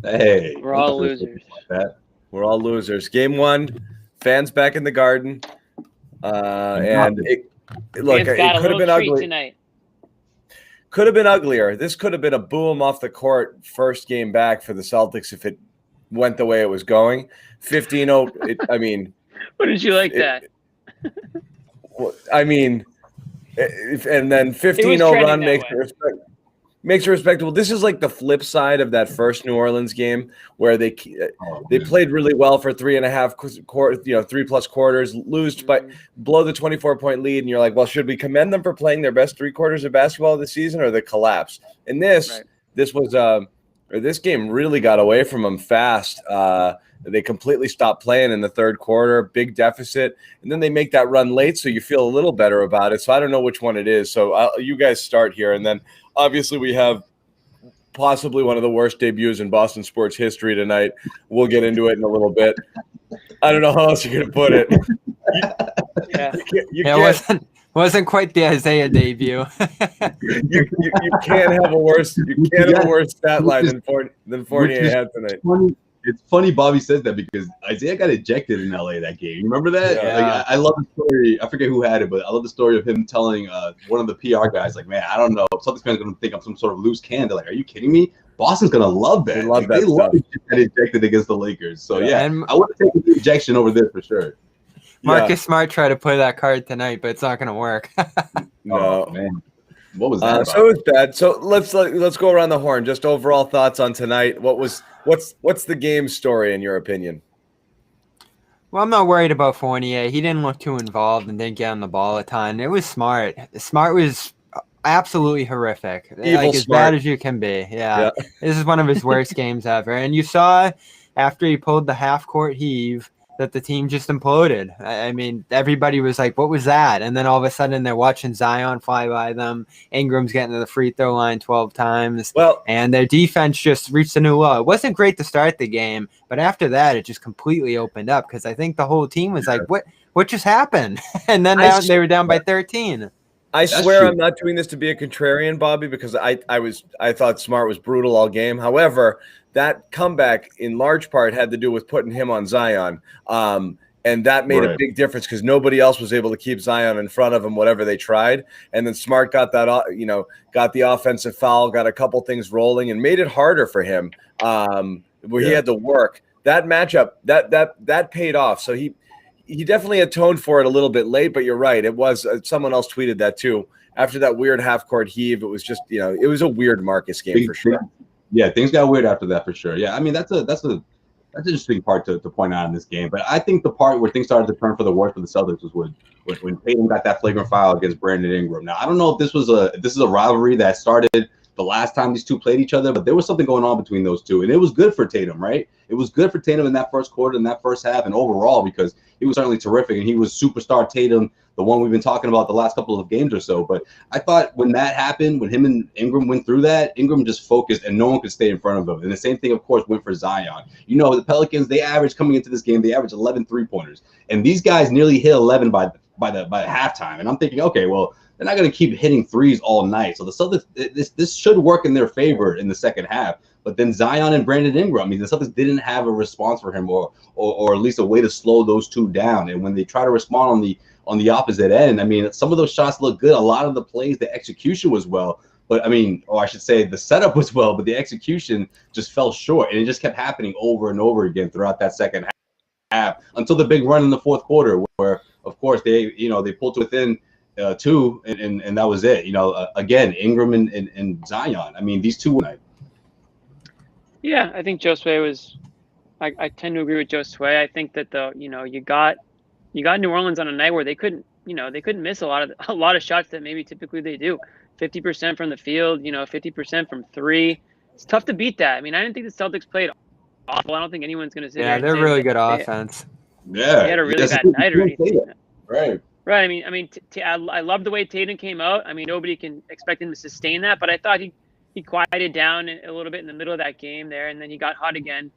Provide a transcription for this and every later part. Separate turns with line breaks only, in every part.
Hey,
We're all losers.
We're all losers. Game 1, fans back in the Garden. And it could have been ugly
tonight.
Could have been uglier. This could have been a boom off the court first game back for the Celtics if it went the way it was going. 15-0. I mean,
what did you like that?
I mean, and then 15-0 run makes it respectable. This is like the flip side of that first New Orleans game where they played really well for 3.5 quarters, lose by blow the 24-point lead, and you're like, well, should we commend them for playing their best 3 quarters of basketball this season or the collapse? And this game really got away from them fast. They completely stopped playing in the third quarter, big deficit, and then they make that run late, so you feel a little better about it. So I don't know which one it is. So you guys start here, and then obviously we have possibly one of the worst debuts in Boston sports history tonight. We'll get into it in a little bit. I don't know how else you're going to put it.
It wasn't quite the Isaiah debut.
you can't have a worse stat line than Fournier had tonight.
It's funny Bobby says that because Isaiah got ejected in LA that game. You remember that?
Yeah.
Like, I love the story. I forget who had it, but I love the story of him telling one of the PR guys, like, man, I don't know. Celtics fans are going to think I'm some sort of loose cannon. Like, are you kidding me? Boston's going to love that. They love it get ejected against the Lakers. So, and I would have taken the ejection over this for sure.
Marcus Smart tried to play that card tonight, but it's not going to work.
No,
man. What was that?
So it was bad. So let's go around the horn. Just overall thoughts on tonight. What's the game story in your opinion?
Well, I'm not worried about Fournier. He didn't look too involved and didn't get on the ball a ton. It was Smart. Smart was absolutely horrific. As bad as you can be. Yeah. This is one of his worst games ever. And you saw after he pulled the half court heave that the team just imploded. I mean, everybody was like, what was that? And then all of a sudden they're watching Zion fly by them. Ingram's getting to the free throw line 12 times. And their defense just reached a new low. It wasn't great to start the game, but after that, it just completely opened up because I think the whole team was like, what just happened? And then they were down by 13.
I swear I'm not doing this to be a contrarian, Bobby, because I thought Smart was brutal all game. However, that comeback in large part had to do with putting him on Zion. And that made a big difference because nobody else was able to keep Zion in front of him, whatever they tried. And then Smart got that, got the offensive foul, got a couple things rolling, and made it harder for him where he had to work. That matchup, that paid off. So he definitely atoned for it a little bit late, but you're right. It was someone else tweeted that too. After that weird half-court heave, it was just it was a weird Marcus game for sure.
Yeah, things got weird after that for sure. Yeah, I mean that's an interesting part to point out in this game. But I think the part where things started to turn for the worse for the Celtics was when Tatum got that flagrant foul against Brandon Ingram. Now I don't know if this is a rivalry that started the last time these two played each other, but there was something going on between those two, and it was good for Tatum, right? It was good for Tatum in that first quarter, in that first half, and overall because he was certainly terrific, and he was superstar Tatum, the one we've been talking about the last couple of games or so. But I thought when that happened, when him and Ingram went through that, Ingram just focused, and no one could stay in front of him. And the same thing, of course, went for Zion. The Pelicans, they averaged coming into this game, they averaged 11 3-pointers, and these guys nearly hit 11 by halftime. And I'm thinking, okay, well, they're not going to keep hitting threes all night. So the Celtics, this should work in their favor in the second half. But then Zion and Brandon Ingram, the Celtics didn't have a response for him or at least a way to slow those two down. And when they try to respond on the opposite end, some of those shots look good. A lot of the plays, the execution was well. But I should say the setup was well, but the execution just fell short. And it just kept happening over and over again throughout that second half until the big run in the fourth quarter where, of course, they pulled to within – 2 and that was it. Again, Ingram and Zion. These two night.
Yeah, I think Josue was. I tend to agree with Josue. I think that you got New Orleans on a night where they couldn't miss a lot of shots that maybe typically they do. 50% from the field, 50% from three. It's tough to beat that. I didn't think the Celtics played awful. I don't think anyone's going to say.
Yeah, they're really good offense.
Yeah,
they had a really bad night or anything.
Right.
Right. I love the way Tatum came out. Nobody can expect him to sustain that, but I thought he quieted down a little bit in the middle of that game there, and then he got hot again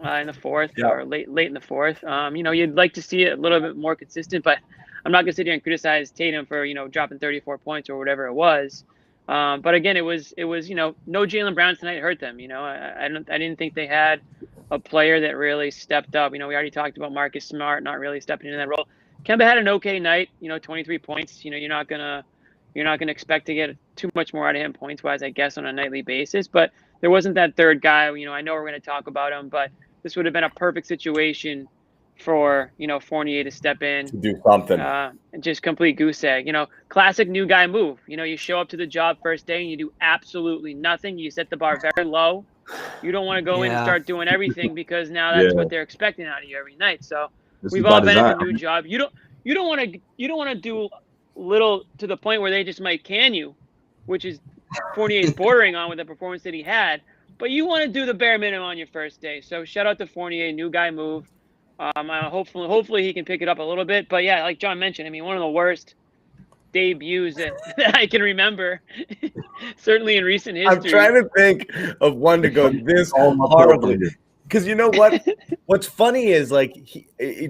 in the fourth or late in the fourth. You'd like to see it a little bit more consistent, but I'm not going to sit here and criticize Tatum for dropping 34 points or whatever it was. But again, it was no Jaylen Brown tonight hurt them. I didn't think they had a player that really stepped up. We already talked about Marcus Smart not really stepping into that role. Kemba had an okay night. 23 points. You're not gonna expect to get too much more out of him points wise, I guess, on a nightly basis. But there wasn't that third guy. I know we're going to talk about him, but this would have been a perfect situation for Fournier to step in,
to do something,
and just complete goose egg. Classic new guy move. You show up to the job first day and you do absolutely nothing. You set the bar very low. You don't want to go in and start doing everything because now that's what they're expecting out of you every night. So we've all been at the new job. You don't want to do little to the point where they just might can you, which is Fournier's bordering on with the performance that he had. But you want to do the bare minimum on your first day. So shout out to Fournier, new guy move. Hopefully he can pick it up a little bit. But yeah, like John mentioned, one of the worst debuts that I can remember, certainly in recent history.
I'm trying to think of one to go this horribly. Because you know what? What's funny is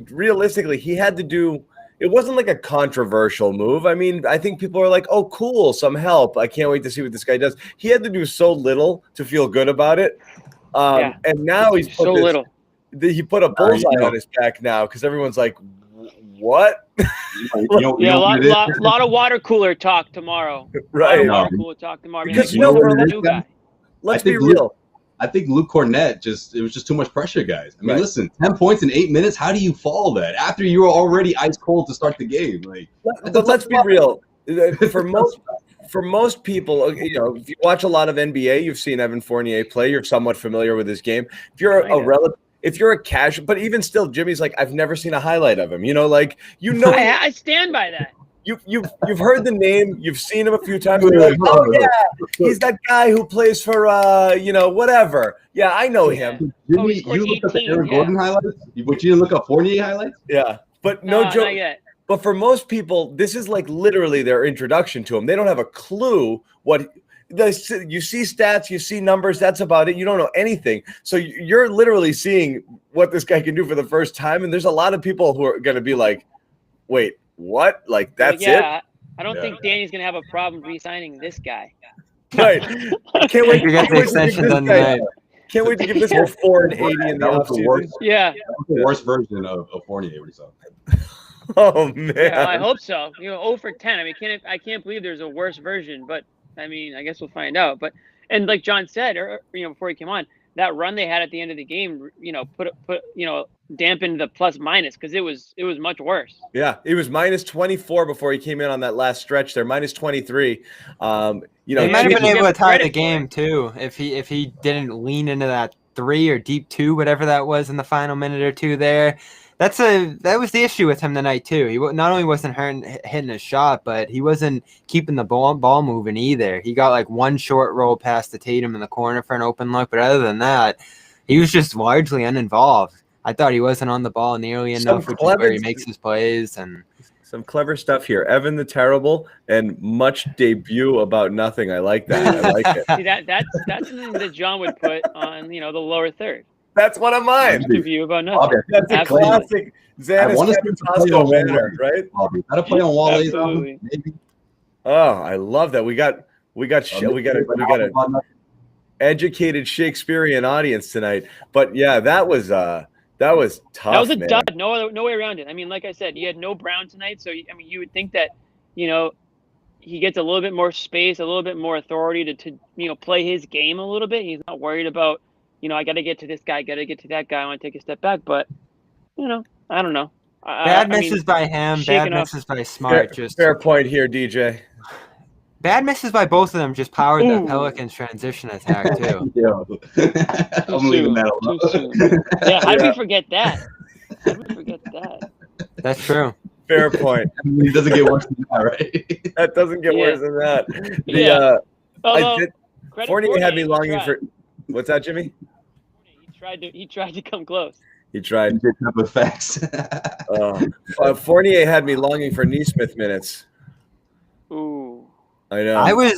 realistically, he had to do. It wasn't like a controversial move. I think people are like, "Oh, cool, some help. I can't wait to see what this guy does." He had to do so little to feel good about it, and now he's put
so little.
He put a bullseye on his back now because everyone's like, "What?"
A lot of water cooler talk tomorrow.
Right,
water cooler talk tomorrow.
Because we're the new guy. Let's be real.
I think Luke Cornett it was just too much pressure, guys. Listen, 10 points in 8 minutes. How do you follow that after you were already ice cold to start the game?
But let's be real. For most people, if you watch a lot of NBA, you've seen Evan Fournier play. You're somewhat familiar with his game. If you're if you're a casual, but even still, Jimmy's like, I've never seen a highlight of him.
I stand by that.
You've heard the name, you've seen him a few times. You're like, oh yeah, he's that guy who plays for whatever. Yeah, I know him.
Jimmy, you looked up the Aaron Gordon highlights, but you didn't look up Fournier highlights.
Yeah, but no joke. Not yet. But for most people, this is like literally their introduction to him. They don't have a clue what. You see stats, you see numbers. That's about it. You don't know anything. So you're literally seeing what this guy can do for the first time. And there's a lot of people who are going to be like, "Wait, what? That's it?"
I don't think Danny's going to have a problem re-signing this guy.
Right. I can't wait
to get the extension done tonight.
Can't wait to give this guy 480 in the offseason.
Yeah.
That was the worst version of Fournier we saw.
Oh man.
Yeah, I hope so. 0 for 10. I can't believe there's a worse version, but I guess we'll find out. But and like John said, before he came on, that run they had at the end of the game, dampened the plus minus because it was much worse.
Yeah, it was minus 24 before he came in on that last stretch there, minus 23.
He might have been able to tie the game too if he didn't lean into that 3 or deep 2, whatever that was in the final minute or two there. That was the issue with him tonight too. He not only wasn't hitting a shot, but he wasn't keeping the ball moving either. He got one short roll past the Tatum in the corner for an open look, but other than that, he was just largely uninvolved. I thought he wasn't on the ball nearly enough, which is where he makes his plays. And
some clever stuff here. Evan the Terrible and much debut about nothing. I like that. I like it.
See, that's something that John would put on the lower third.
That's one of mine.
Review about nothing.
That's a classic Xanis banner, right?
How to play on Wall maybe.
Oh, I love that. We got an educated Shakespearean audience tonight. But yeah, that was tough. That was a
dud. No way around it. Like I said, he had no Brown tonight, so you would think that he gets a little bit more space, a little bit more authority to play his game a little bit. He's not worried about. I got to get to this guy, got to get to that guy. I want to take a step back, but I don't know.
Bad misses by him, bad misses by Smart.
Fair point here, DJ.
Bad misses by both of them just powered the Pelicans transition attack too.
I'm leaving that alone.
Yeah, how did we forget that?
That's true.
Fair point.
It doesn't get worse than that, right?
That doesn't get worse than that. Fournier had me longing for. What's that, Jimmy?
He tried to come close.
He tried.
Pick up with facts.
Fournier had me longing for Nesmith minutes.
Ooh.
I know.
I was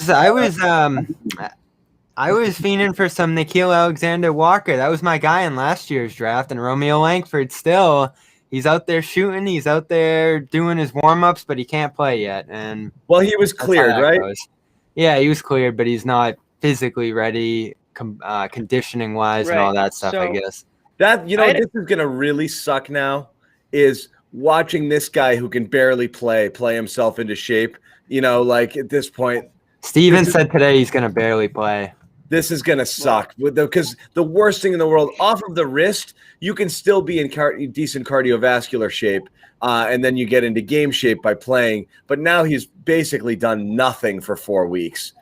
fiending for some Nickeil Alexander-Walker. That was my guy in last year's draft, and Romeo Langford still. He's out there shooting. He's out there doing his warm-ups, but he can't play yet. And
he was cleared, right?
Goes. Yeah, he was cleared, but he's not physically ready, conditioning wise, and all that stuff. I guess
that this is gonna really suck. Now is watching this guy who can barely play himself into shape. Like at this point,
Steven said today he's gonna barely play.
This is going to suck because the worst thing in the world, off of the wrist, you can still be in decent cardiovascular shape, and then you get into game shape by playing. But now he's basically done nothing for 4 weeks,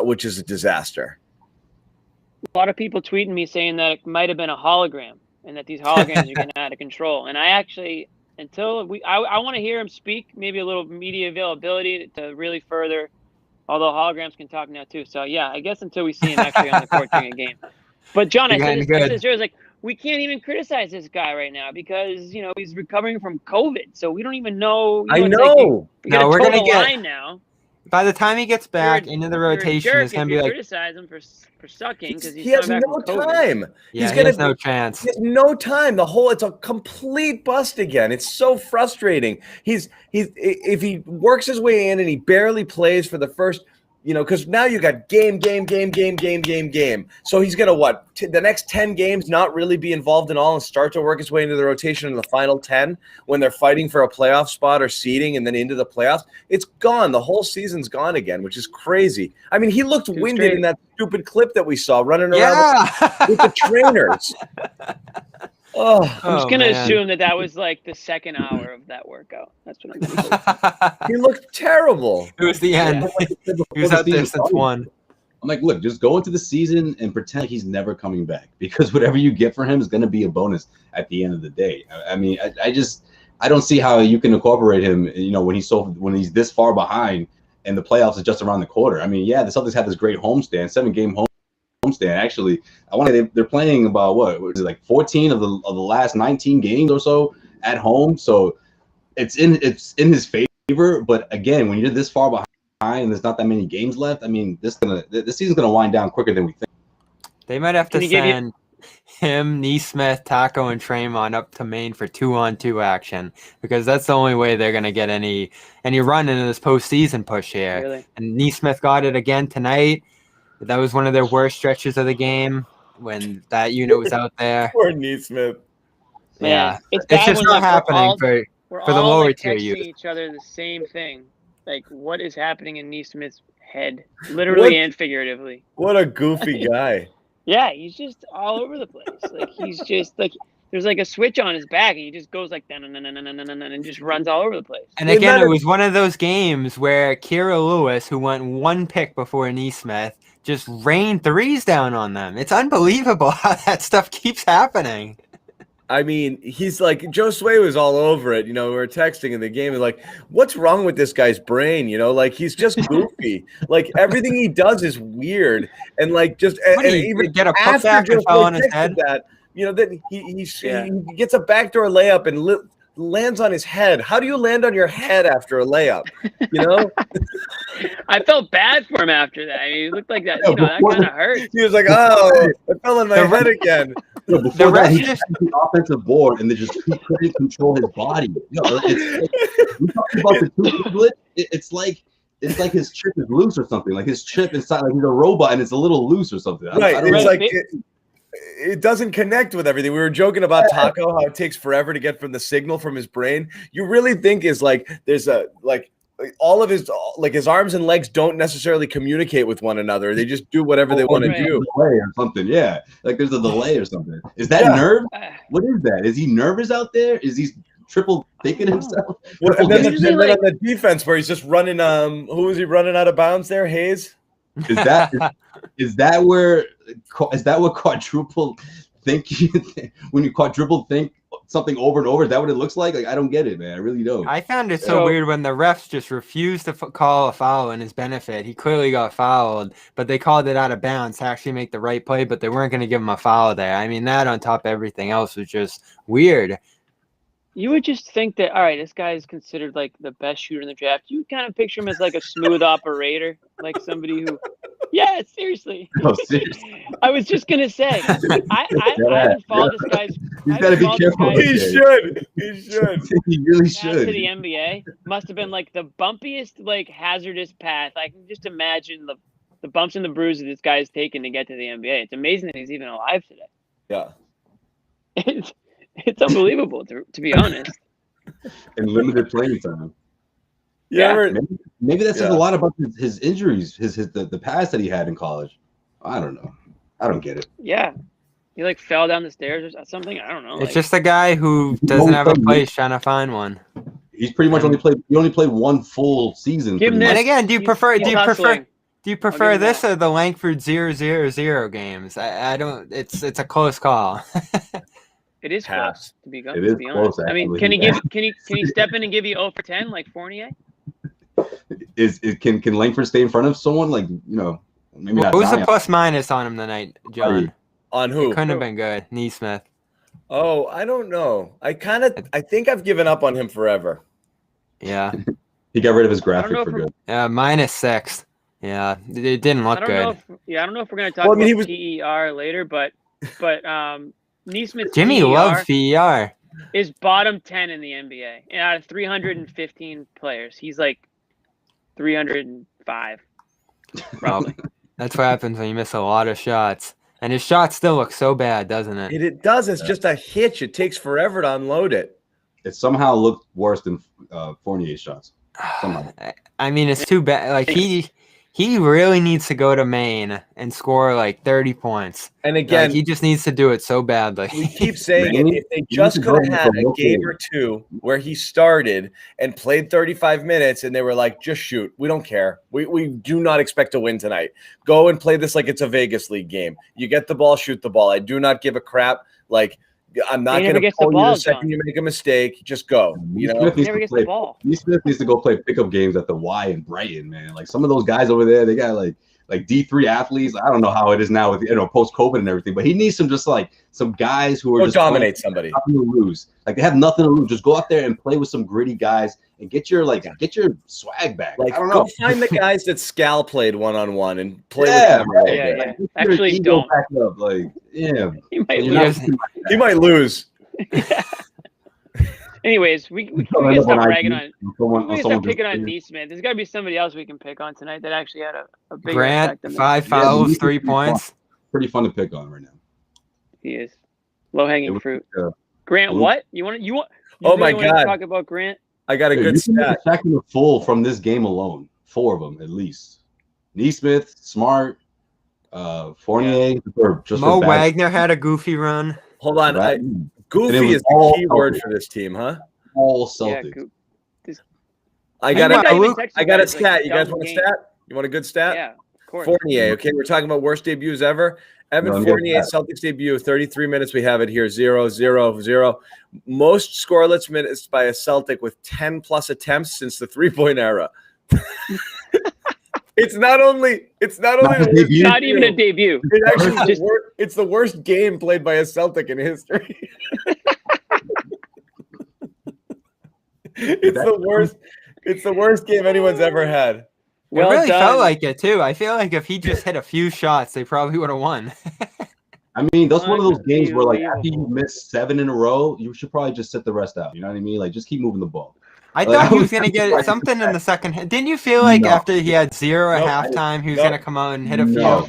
which is a disaster.
A lot of people tweeting me saying that it might have been a hologram and that these holograms are getting out of control. And I actually, I want to hear him speak, maybe a little media availability to really further. Although holograms can talk now too. So, yeah, I guess until we see him actually on the court during a game. But, John, I said this, like, we can't even criticize this guy right now because, he's recovering from COVID. So we don't even know.
I know.
Like, we're going to get line now.
By the time he gets back into the rotation, it's going to be like.
Criticize him for sucking because
he has no time.
Yeah, he has no chance.
He has no time. It's a complete bust again. It's so frustrating. He's if he works his way in and he barely plays for the first, because now you got game. So he's gonna the next 10 games not really be involved in all and start to work his way into the rotation in the final 10 when they're fighting for a playoff spot or seeding and then into the playoffs. It's gone. The whole season's gone again, which is crazy. I mean, he looked winded in that stupid clip that we saw running around with the trainers.
I'm just going to assume that was like the second hour of that workout. That's what I'm going to
He looked terrible.
It was the end. He was out there since 1.
I'm like, look, just go into the season and pretend he's never coming back because whatever you get for him is going to be a bonus at the end of the day. I mean, I don't see how you can incorporate him, when he's this far behind and the playoffs is just around the corner. I mean, yeah, the Celtics have this great homestand, 7-game homestand. Actually, I want to. They're playing about what is it, like 14 of the last 19 games or so at home. So it's in his favor. But again, when you're this far behind and there's not that many games left, I mean, this season's gonna wind down quicker than we think.
They might have to send him, Nesmith, Taco, and Draymond up to Maine for 2-on-2 action because that's the only way they're gonna get any run into this postseason push here.
Really?
And Nesmith got it again tonight. That was one of their worst stretches of the game when that unit was out there.
Poor Nesmith.
Yeah, it's just not happening for the lower tier
youth.
youth.
Each other the same thing. Like, what is happening in Nesmith's head, literally and figuratively?
What a goofy guy.
Yeah, he's just all over the place. Like, he's just like there's like a switch on his back, and he just goes like and just runs all over the place.
And again, it was one of those games where Kira Lewis, who went 1 pick before Nesmith, just rained threes down on them. It's unbelievable how that stuff keeps happening.
I mean, he's like, Joe Sway was all over it. We were texting in the game and like, what's wrong with this guy's brain? Like, he's just goofy. Like, everything he does is weird. And like, just and even
get a puck back and fell on his head.
That, then he gets a backdoor layup and lands on his head. How do you land on your head after a layup?
I felt bad for him after that. I mean, he looked like that. That kind of hurt.
He was like, "Oh, I fell on my head again."
Before that, he just had the offensive board and they just couldn't control his body. We talking about the two-split. It's like his chip is loose or something. Like his chip inside, like he's a robot and it's a little loose or something.
Right. It's like it doesn't connect with everything. We were joking about Taco, how it takes forever to get from the signal from his brain. You really think is like there's a all of his arms and legs don't necessarily communicate with one another. They just do whatever they want to do.
Delay or something. Yeah. Like there's a delay or something. Is that nerve? What is that? Is he nervous out there? Is he triple thinking himself?
And then on the defense where he's just running. Who is he running out of bounds there? Hayes?
Is that what quadruple think when you quadruple think something over and over? Is that what it looks like? Like, I don't get it, man. I really don't.
I found it so weird when the refs just refused to call a foul in his benefit. He clearly got fouled, but they called it out of bounds to actually make the right play, but they weren't going to give him a foul there. I mean, that on top of everything else was just weird.
You would just think that, all right, this guy is considered like the best shooter in the draft. You kind of picture him as like a smooth operator, like somebody who, yeah, seriously.
No, seriously.
I was just gonna say, I haven't followed this guy's.
He's got to be careful.
He should. He should.
He really
Path
should.
to the NBA must have been like the bumpiest, like hazardous path. I can just imagine the bumps and the bruises this guy's taken to get to the NBA. It's amazing that he's even alive today.
Yeah.
It's unbelievable to be honest.
And limited playing time.
Yeah.
Maybe that says a lot about his injuries, the past that he had in college. I don't know. I don't get it.
Yeah. He like fell down the stairs or something. I don't know.
It's just a guy who doesn't have a place trying to find one.
He's pretty much only played one full season.
Give
And again, do you prefer this
that.
or the Langford 0-0-0 games? I don't. It's a close call.
It is
Pass.
close, to be
close,
honest. I mean, can he step in and give you 0 for 10 like Fournier?
Can Langford stay in front of someone like maybe not?
What was the
Zion.
plus minus on him tonight, John?
On who?
Couldn't have been good. Nesmith.
Oh, I don't know. I think I've given up on him forever.
Yeah.
He got rid of his graphic for good.
-6. Yeah, it didn't look good.
I don't know if we're going to talk about PER later, but Nesmith's
Jimmy
PER
loves PER.
is bottom 10 in the NBA. And out of 315 players, he's like 305, probably.
That's what happens when you miss a lot of shots. And his shot still looks so bad, doesn't it?
It does. It's just a hitch. It takes forever to unload it.
It somehow looked worse than Fournier's shots. Somehow.
I mean, it's too bad. Like he really needs to go to Maine and score like 30 points.
And again,
he just needs to do it so badly.
We keep saying it. If they just could have had a game or two where he started and played 35 minutes and they were like, just shoot. We don't care. We do not expect to win tonight. Go and play this like it's a Vegas League game. You get the ball, shoot the ball. I do not give a crap. Like, I'm not going to pull you the second you make a mistake. Just go.
He never gets the ball.
Smith needs to go play pickup games at the Y in Brighton, man. Like some of those guys over there, they got like D3 athletes. I don't know how it is now with post COVID and everything, but he needs some guys who are just
dominate somebody.
Nothing to lose. Like they have nothing to lose. Just go out there and play with some gritty guys and get your swag back.
Like,
I don't know.
Go find the guys that Scal played one-on-one and play with them.
Yeah. Actually, don't.
Back up. Like, yeah.
He might lose.
Anyways, we can stop ragging on. We can stop picking on Nesmith. There's got to be somebody else we can pick on tonight that actually had a big
Grant,
effect.
5 fouls, 3 points.
Pretty fun to pick on right now.
He is low hanging fruit. Grant, what you want?
Oh my God!
Talk about Grant.
I got a good stat.
Second full from this game alone. 4 of them at least. Nesmith, Smart, Fournier.
Mo Wagner had a goofy run.
Hold on. Goofy is the key word for this team, huh?
All Celtics.
Yeah,
I got a stat. You guys want a stat? You want a good stat?
Yeah, of course.
Fournier. Okay, we're talking about worst debuts ever. Evan Fournier, Celtics debut, 33 minutes. We have it here, 0-0-0. Most scoreless minutes by a Celtic with 10-plus attempts since the three-point era. It's not even
a debut.
It actually it's the worst game played by a Celtic in history. It's the worst game anyone's ever had.
Well, it really felt like it too. I feel like if he just hit a few shots, they probably would have won.
I mean, that's one of those games where, like, after you miss 7 in a row, you should probably just sit the rest out. You know what I mean? Like, just keep moving the ball.
I thought he was going to get something in the second. Didn't you feel like after he had 0 at halftime, he was going to come out and hit a few?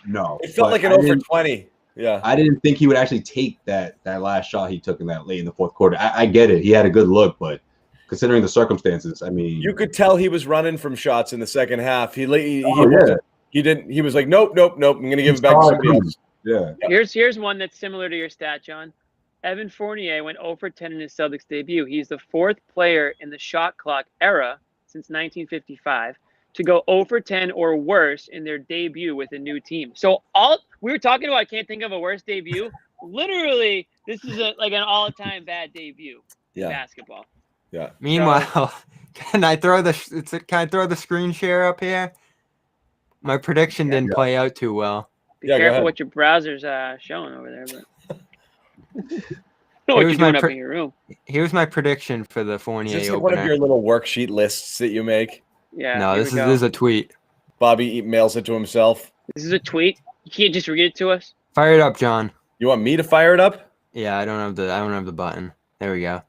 No.
It felt like an over 20. Yeah.
I didn't think he would actually take that last shot he took in that late in the fourth quarter. I get it. He had a good look, but considering the circumstances, I mean.
You could tell he was running from shots in the second half. He didn't. He was like, nope. I'm going to give it back to somebody else.
Yeah.
Here's one that's similar to your stat, John. Evan Fournier went 0 for 10 in his Celtics debut. He's the 4th player in the shot clock era since 1955 to go 0 for 10 or worse in their debut with a new team. So we were talking about, I can't think of a worse debut. Literally, this is like an all-time bad debut in basketball.
Yeah.
Meanwhile, can I throw the screen share up here? My prediction didn't play out too well.
Be careful what your browser's showing over there. But know what you're doing up in your room.
Here's my prediction for the Fournier
Is this
opener.
one of your little worksheet lists that you make?
Yeah.
No, this is a tweet.
Bobby mails it to himself.
This is a tweet. You can't just read it to us.
Fire it up, John.
You want me to fire it up?
Yeah, I don't have the button. There we go.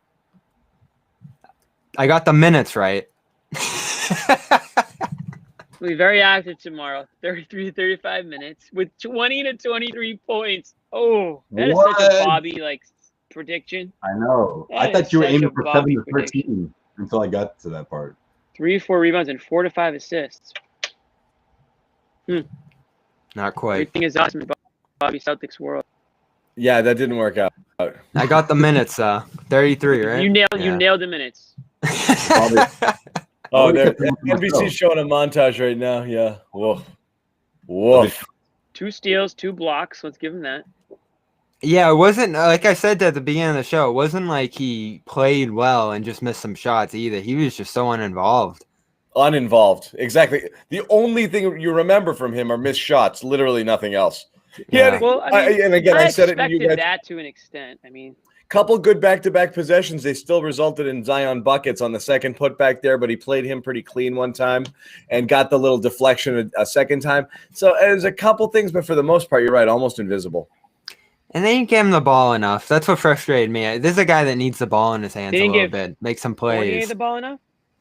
I got the minutes right.
We'll be very active tomorrow. 33 to 35 minutes with 20 to 23 points. Oh, that is such a Bobby prediction.
I know.
That
I thought you were aiming for 7 to 13 until I got to that part.
3 or 4 rebounds and 4 to 5 assists.
Not quite.
Everything is awesome in Bobby Celtics world.
Yeah, that didn't work out.
I got the minutes. 33, right?
You nailed the minutes.
Oh, NBC's showing a montage right now. Yeah. Woof.
2 steals, 2 blocks. Let's give him that.
Yeah, it wasn't like I said at the beginning of the show. It wasn't like he played well and just missed some shots either. He was just so uninvolved.
Exactly. The only thing you remember from him are missed shots. Literally nothing else.
Yeah.
Well, I said it. You guys, that to an extent. I mean,
couple good back-to-back possessions. They still resulted in Zion buckets on the second putback there, but he played him pretty clean one time and got the little deflection a second time. So there's a couple things, but for the most part, you're right, almost invisible.
And they didn't give him the ball enough. That's what frustrated me. This is a guy that needs the ball in his hands a little bit. Make some plays.
Fournier the ball enough?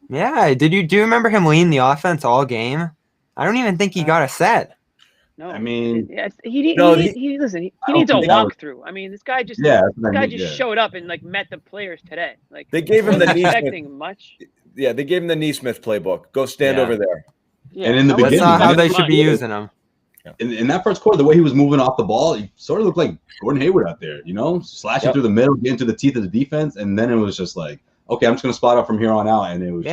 Yeah. Do you remember him leading the offense all game? I don't even think he got a set.
No,
I mean,
he needs a walkthrough. I mean, this guy just showed up and met the players today. Like
they gave him the
Nesmith much.
Yeah, they gave him the Nesmith playbook. Go stand over there.
Yeah,
and in the beginning,
that's not how they should be using him.
In that first quarter, the way he was moving off the ball, he sort of looked like Gordon Hayward out there. slashing through the middle, getting to the teeth of the defense, and then it was just like, okay, I'm just going to spot out from here on out. And it was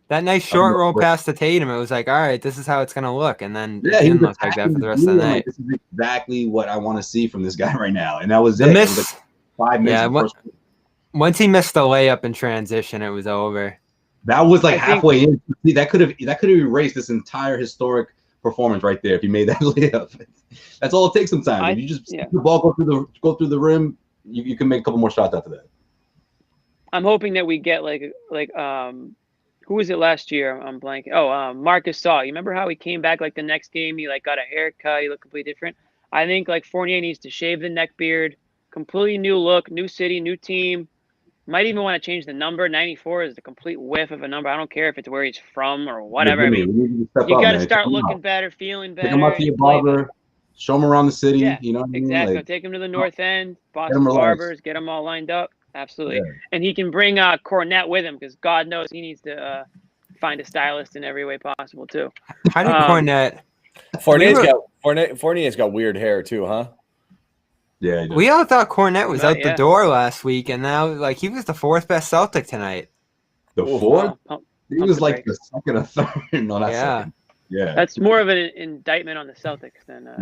that nice short roll pass to Tatum. It was like, all right, this is how it's going to look. And then it didn't look like that for the rest of the night.
Like, this is exactly what I want to see from this guy right now. And that was it. It was like 5 minutes.
Once he missed the layup in transition, it was over.
That was like halfway in. See, that could have erased this entire historic performance right there if he made that layup. That's all it takes sometimes. If you just see the ball go through the rim, you can make a couple more shots after that.
I'm hoping that we get who was it last year? I'm blanking. Marcus Saw. You remember how he came back the next game? He got a haircut. He looked completely different. I think Fournier needs to shave the neck beard. Completely new look, new city, new team. Might even want to change the number. 94 is the complete whiff of a number. I don't care if it's where he's from or whatever. You got to start looking better, feeling better.
Take him out to your barber. Show him around the city.
Yeah,
you know what I mean?
Exactly. Take him to the North End. Boston barbers. Get them all lined up. Absolutely. Yeah. And he can bring Cornett with him because God knows he needs to find a stylist in every way possible too.
How did Cornett?
Fournier's got weird hair too, huh?
Yeah.
We all thought Cornett was out the door last week, and now he was the 4th best Celtic tonight.
The 4th? He was the second or third. No, not second. Yeah.
That's more of an indictment on the Celtics than
that's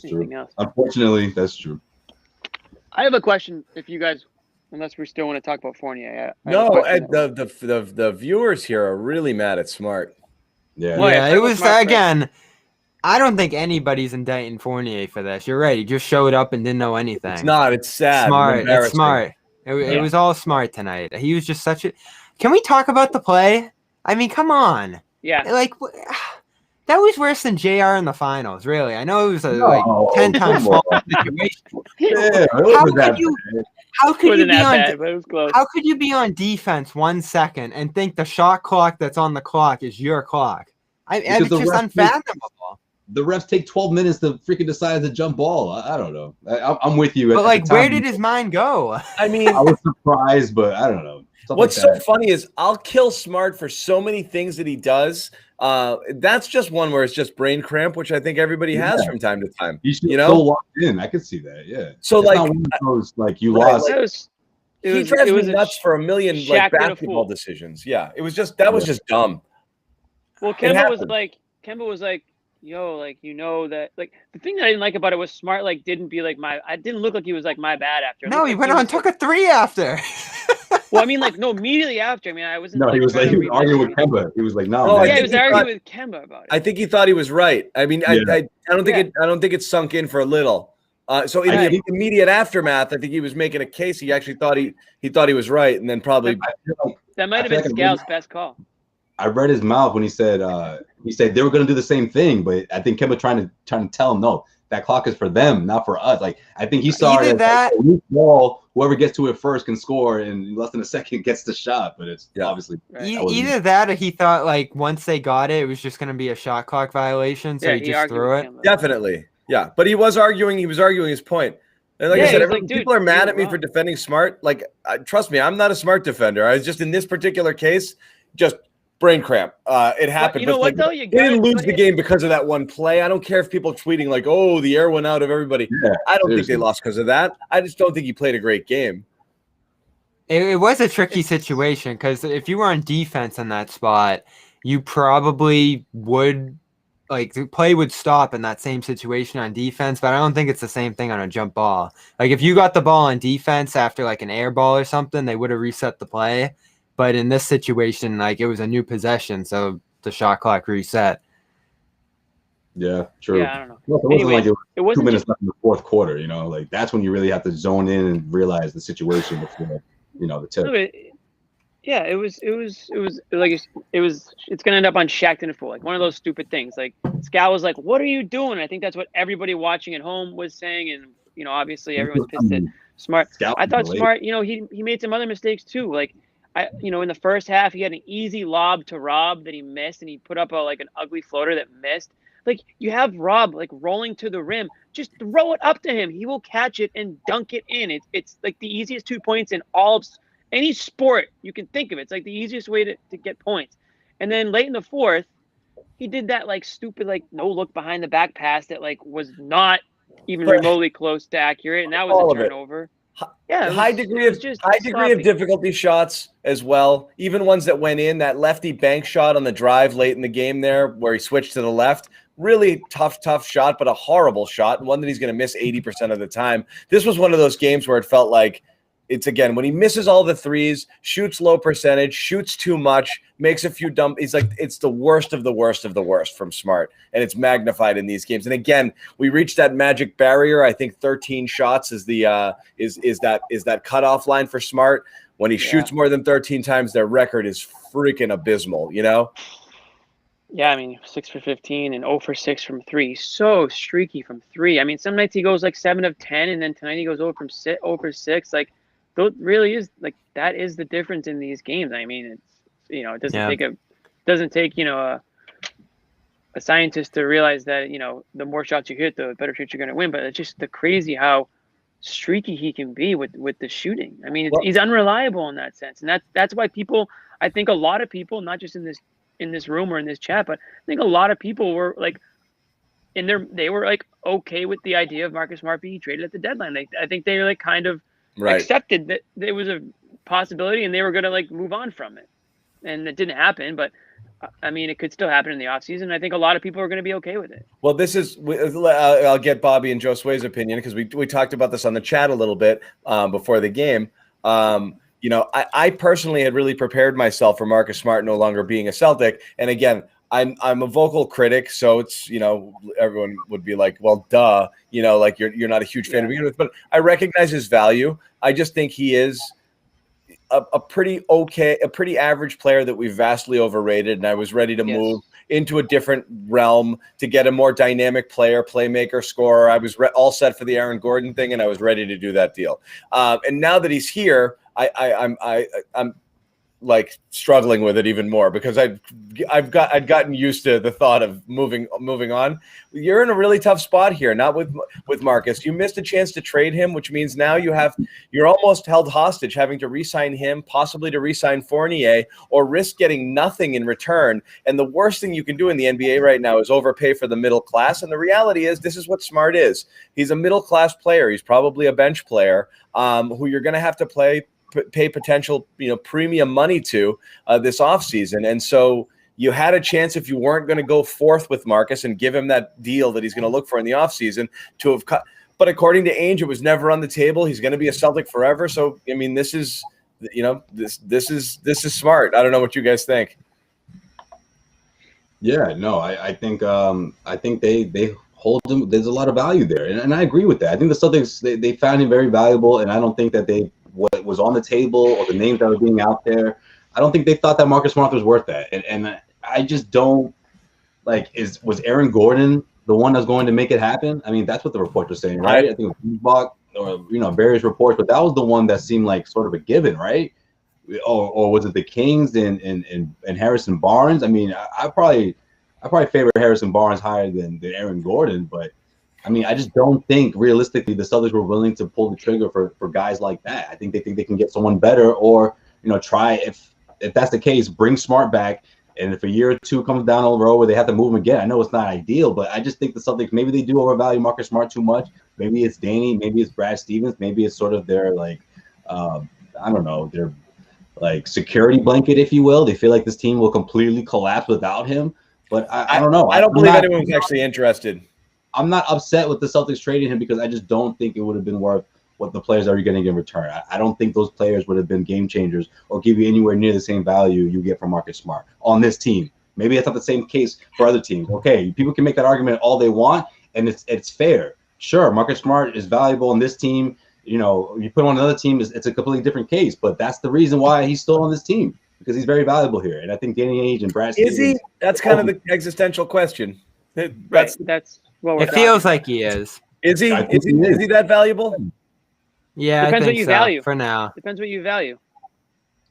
anything
true.
Else.
Unfortunately, that's true.
I have a question. If you guys. Unless we still want to talk about Fournier.
The viewers here are really mad at Smart.
Yeah.
Well,
it was again. I don't think anybody's indicting Fournier for this. You're right. He just showed up and didn't know anything.
It's not. It's sad.
It's smart. It was all smart tonight. He was just such a. Can we talk about the play? I mean, come on.
Yeah.
That was worse than JR in the finals. Really, I know it was a 10 times smaller situation. How could you be on defense 1 second and think the shot clock that's on the clock is your clock? It's just unfathomable.
The refs take 12 minutes to freaking decide the jump ball. I don't know. I'm with you.
But where did his mind go?
I mean,
I was surprised, but I don't know.
What's so funny is I'll kill Smart for so many things that he does. That's just one where it's just brain cramp, which I think everybody has from time to time.
He's so locked in. I could see that. Yeah.
So
it's not one of those, you lost.
He drives me nuts for a million basketball decisions. Yeah, it was just was just dumb.
Well, Kemba was like, yo, that the thing that I didn't like about it was Smart didn't be I didn't look like he was my bad after.
No, he went on and took a 3 after.
Well, I mean, no, immediately after. I mean, I wasn't.
No, he was arguing with Kemba. He was like, no.
Yeah, he was arguing with Kemba about it.
I think he thought he was right. I mean, I don't think it sunk in for a little. So in the immediate aftermath, I think he was making a case. He actually thought he thought he was right, and then probably
that might have been Scal's best call.
I read his mouth when he said they were going to do the same thing, but I think Kemba trying to tell him no, that clock is for them, not for us. Like I think he saw
either
it
that
ball, whoever gets to it first can score, and in less than a second gets the shot. But it's obviously
either that or he thought like once they got it, it was just going to be a shot clock violation, so he just threw it.
Definitely, yeah. But he was arguing his point. And like I said, people are mad at me for defending Smart. Like, trust me, I'm not a Smart defender. I was just in this particular case, just brain cramp. It happened.
But you know what, though?
They didn't lose the game because of that one play. I don't care if people are tweeting like, "Oh, the air went out of everybody."
Yeah,
I don't think they lost because of that. I just don't think he played a great game.
It was a tricky situation because if you were on defense in that spot, you probably would. Like the play would stop in that same situation on defense, but I don't think it's the same thing on a jump ball. Like if you got the ball on defense after like an air ball or something, they would have reset the play. But in this situation, like it was a new possession, so the shot clock reset.
Yeah, true.
Yeah, I don't know.
It wasn't 2 minutes left in the fourth quarter. Like that's when you really have to zone in and realize the situation before the tip.
Yeah, it's gonna end up on Shaqtin' a Fool, like one of those stupid things. Like Scal was like, "What are you doing?" I think that's what everybody watching at home was saying, and obviously everyone's pissed at Smart. I thought Smart, he made some other mistakes too. Like in the first half, he had an easy lob to Rob that he missed, and he put up an ugly floater that missed. Like you have Rob like rolling to the rim, just throw it up to him. He will catch it and dunk it in. It's like the easiest 2 points in all of any sport you can think of. It's like the easiest way to get points. And then late in the fourth, he did that like stupid no look behind the back pass that like was not even remotely close to accurate, and that was a turnover. Yeah,
high degree of difficulty shots as well. Even ones that went in, that lefty bank shot on the drive late in the game there where he switched to the left. Really tough shot, but a horrible shot, and one that he's going to miss 80% of the time. This was one of those games where it felt like it's again when he misses all the threes, shoots low percentage, shoots too much, makes a few dumb. He's like it's the worst of the worst of the worst from Smart, and it's magnified in these games. And again, we reached that magic barrier. I think 13 shots is the is that cutoff line for Smart. When he shoots more than 13 times, their record is freaking abysmal.
Yeah, I mean 6 for 15 and 0 for 6 from 3. So streaky from 3. I mean, some nights he goes like 7 of 10, and then tonight he goes 0 for 6. Like. It really is like that is the difference in these games. I mean, it's it doesn't take a scientist to realize that the more shots you hit, the better chance you're going to win. But it's just the crazy how streaky he can be with the shooting. I mean, he's unreliable in that sense, and that's why I think a lot of people, not just in this room or in this chat, but I think a lot of people were like, they were like okay with the idea of Marcus Smart being traded at the deadline. I think they were like kind of. Accepted that there was a possibility and they were going to like move on from it, and it didn't happen. But I mean, it could still happen in the offseason. I think a lot of people are going to be okay with it.
Well, this is I'll get Bobby and Josue's opinion because we talked about this on the chat a little bit before the game. I personally had really prepared myself for Marcus Smart no longer being a Celtic, and again. I'm a vocal critic, so it's everyone would be like, well, duh, like you're not a huge fan to begin with, but I recognize his value. I just think he is a pretty average player that we've vastly overrated, and I was ready to move into a different realm to get a more dynamic player, playmaker, scorer. I was all set for the Aaron Gordon thing, and I was ready to do that deal. And now that he's here, I'm like struggling with it even more because I'd gotten used to the thought of moving on. You're in a really tough spot here, not with Marcus. You missed a chance to trade him, which means now you're almost held hostage, having to re-sign him, possibly to re-sign Fournier, or risk getting nothing in return. And the worst thing you can do in the NBA right now is overpay for the middle class. And the reality is, this is what Smart is. He's a middle class player. He's probably a bench player who you're going to have to pay potential, premium money to this offseason. And so you had a chance, if you weren't going to go forth with Marcus and give him that deal that he's going to look for in the offseason, to have cut. But according to Ainge, it was never on the table. He's going to be a Celtic forever. So, I mean, this is smart. I don't know what you guys think.
Yeah, no, I think they hold him. There's a lot of value there, and I agree with that. I think the Celtics they found him very valuable, and I don't think that what was on the table or the names that were being out there, I don't think they thought that Marcus Smart was worth that, and I just don't was Aaron Gordon the one that's going to make it happen? I mean, that's what the reports were saying, right? I think it was Bach or various reports, but that was the one that seemed like sort of a given, right? Or was it the Kings and Harrison Barnes? I mean, I probably favor Harrison Barnes higher than Aaron Gordon, but I mean, I just don't think realistically the Celtics were willing to pull the trigger for guys like that. I think they can get someone better, or try if that's the case, bring Smart back. And if a year or two comes down the road where they have to move him again, I know it's not ideal, but I just think the Celtics, maybe they do overvalue Marcus Smart too much. Maybe it's Danny, maybe it's Brad Stevens, maybe it's sort of their I don't know, their security blanket, if you will. They feel like this team will completely collapse without him. But I don't know.
I don't believe anyone was actually interested.
I'm not upset with the Celtics trading him because I just don't think it would have been worth what the players are getting in return. I don't think those players would have been game changers or give you anywhere near the same value you get from Marcus Smart on this team. Maybe it's not the same case for other teams. Okay, people can make that argument all they want, and it's fair. Sure, Marcus Smart is valuable on this team. You put him on another team, it's a completely different case. But that's the reason why he's still on this team, because he's very valuable here. And I think Danny Ainge and Brad Stevens.
Is he? That's kind of the existential question.
That's what
it feels like he is.
Is he? Is he that valuable?
Yeah,
depends
I think
what you
so,
value.
For now.
Depends what you value.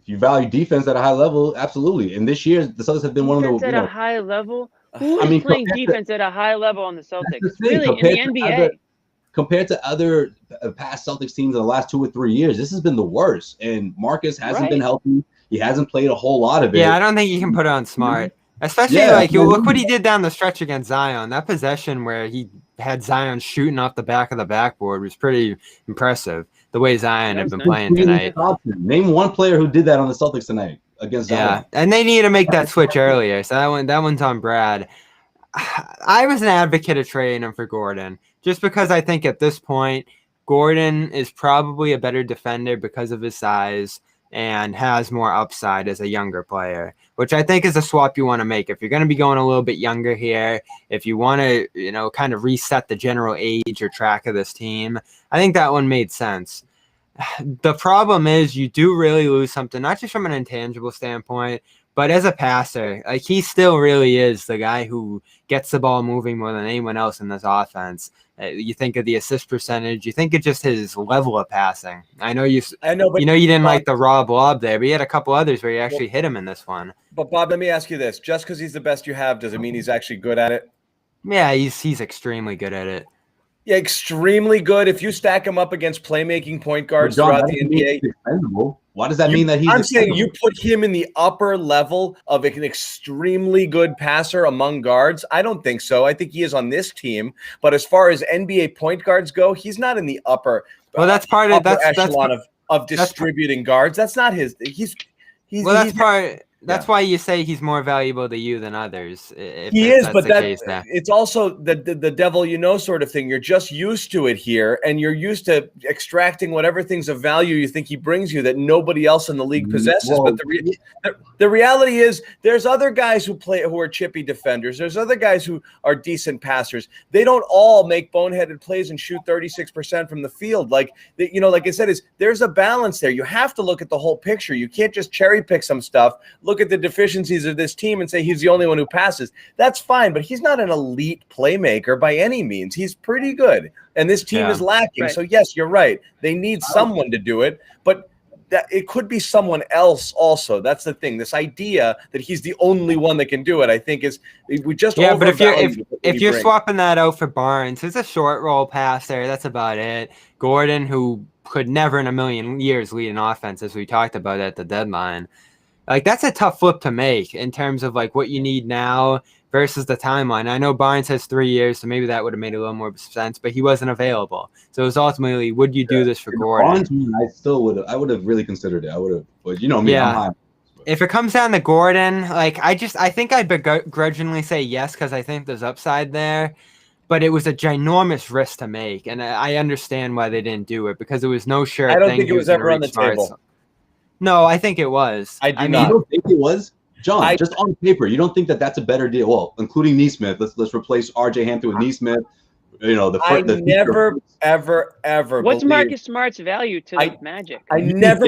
If you value defense at a high level, absolutely. And this year, the Celtics have been one of the.
Defense at a high level. Who is playing defense at a high level on the Celtics? Really, in the NBA.
Compared to other past Celtics teams in the last 2 or 3 years, this has been the worst. And Marcus hasn't been healthy. He hasn't played a whole lot of it.
Yeah, I don't think you can put it on Smart. Especially look what he did down the stretch against Zion. That possession where he had Zion shooting off the back of the backboard was pretty impressive. The way Zion had been playing tonight.
Name one player who did that on the Celtics tonight against Zion.
Yeah, and they need to make that switch earlier. So that one's on Brad. I was an advocate of trading him for Gordon just because I think at this point Gordon is probably a better defender because of his size and has more upside as a younger player, which I think is a swap you want to make. If you're going to be going a little bit younger here, if you want to, kind of reset the general age or track of this team, I think that one made sense. The problem is you do really lose something, not just from an intangible standpoint, but as a passer. He still really is the guy who gets the ball moving more than anyone else in this offense. You think of the assist percentage. You think of just his level of passing. I know, but you didn't like the raw blob there, but you had a couple others where you actually hit him in this one.
But Bob, let me ask you this: just because he's the best you have, does it mean he's actually good at it?
Yeah, he's extremely good at it.
Yeah, extremely good. If you stack him up against playmaking point guards throughout the NBA,
why does that mean that he's?
I'm saying you put him in the upper level of an extremely good passer among guards. I don't think so. I think he is on this team, but as far as NBA point guards go, he's not in the upper.
Well, that's part of
echelon of distributing guards. That's not his.
That's why you say he's more valuable to you than others.
He is, but it's also the devil sort of thing. You're just used to it here, and you're used to extracting whatever things of value you think he brings you that nobody else in the league possesses. Well, but the reality is there's other guys who are chippy defenders. There's other guys who are decent passers. They don't all make boneheaded plays and shoot 36% from the field. Like I said, there's a balance there. You have to look at the whole picture. You can't just cherry pick some stuff. Look at the deficiencies of this team and say he's the only one who passes. That's fine, but he's not an elite playmaker by any means. He's pretty good, and this team is lacking. Right. So yes, you're right. They need someone to do it, but that it could be someone else also. That's the thing. This idea that he's the only one that can do it, I think, is we just
but if you're swapping that out for Barnes, who's a short roll passer, that's about it. Gordon, who could never in a million years lead an offense, as we talked about at the deadline. That's a tough flip to make in terms of what you need now versus the timeline. I know Barnes has 3 years, so maybe that would have made a little more sense, but he wasn't available. So it was ultimatly, would you do this for Gordon?
Barnes, I would have really considered it. I would have, but me, I'm high.
If it comes down to Gordon, I think I'd begrudgingly say yes because I think there's upside there. But it was a ginormous risk to make, and I understand why they didn't do it because it was no sure.
I don't think it was ever on the table.
No, I think it was.
I do not.
You don't think it was? John, just on paper, you don't think that that's a better deal? Well, including Nesmith. Let's replace R.J. Hampton with Nesmith.
I never, ever.
What's Marcus Smart's value to the Magic?
I never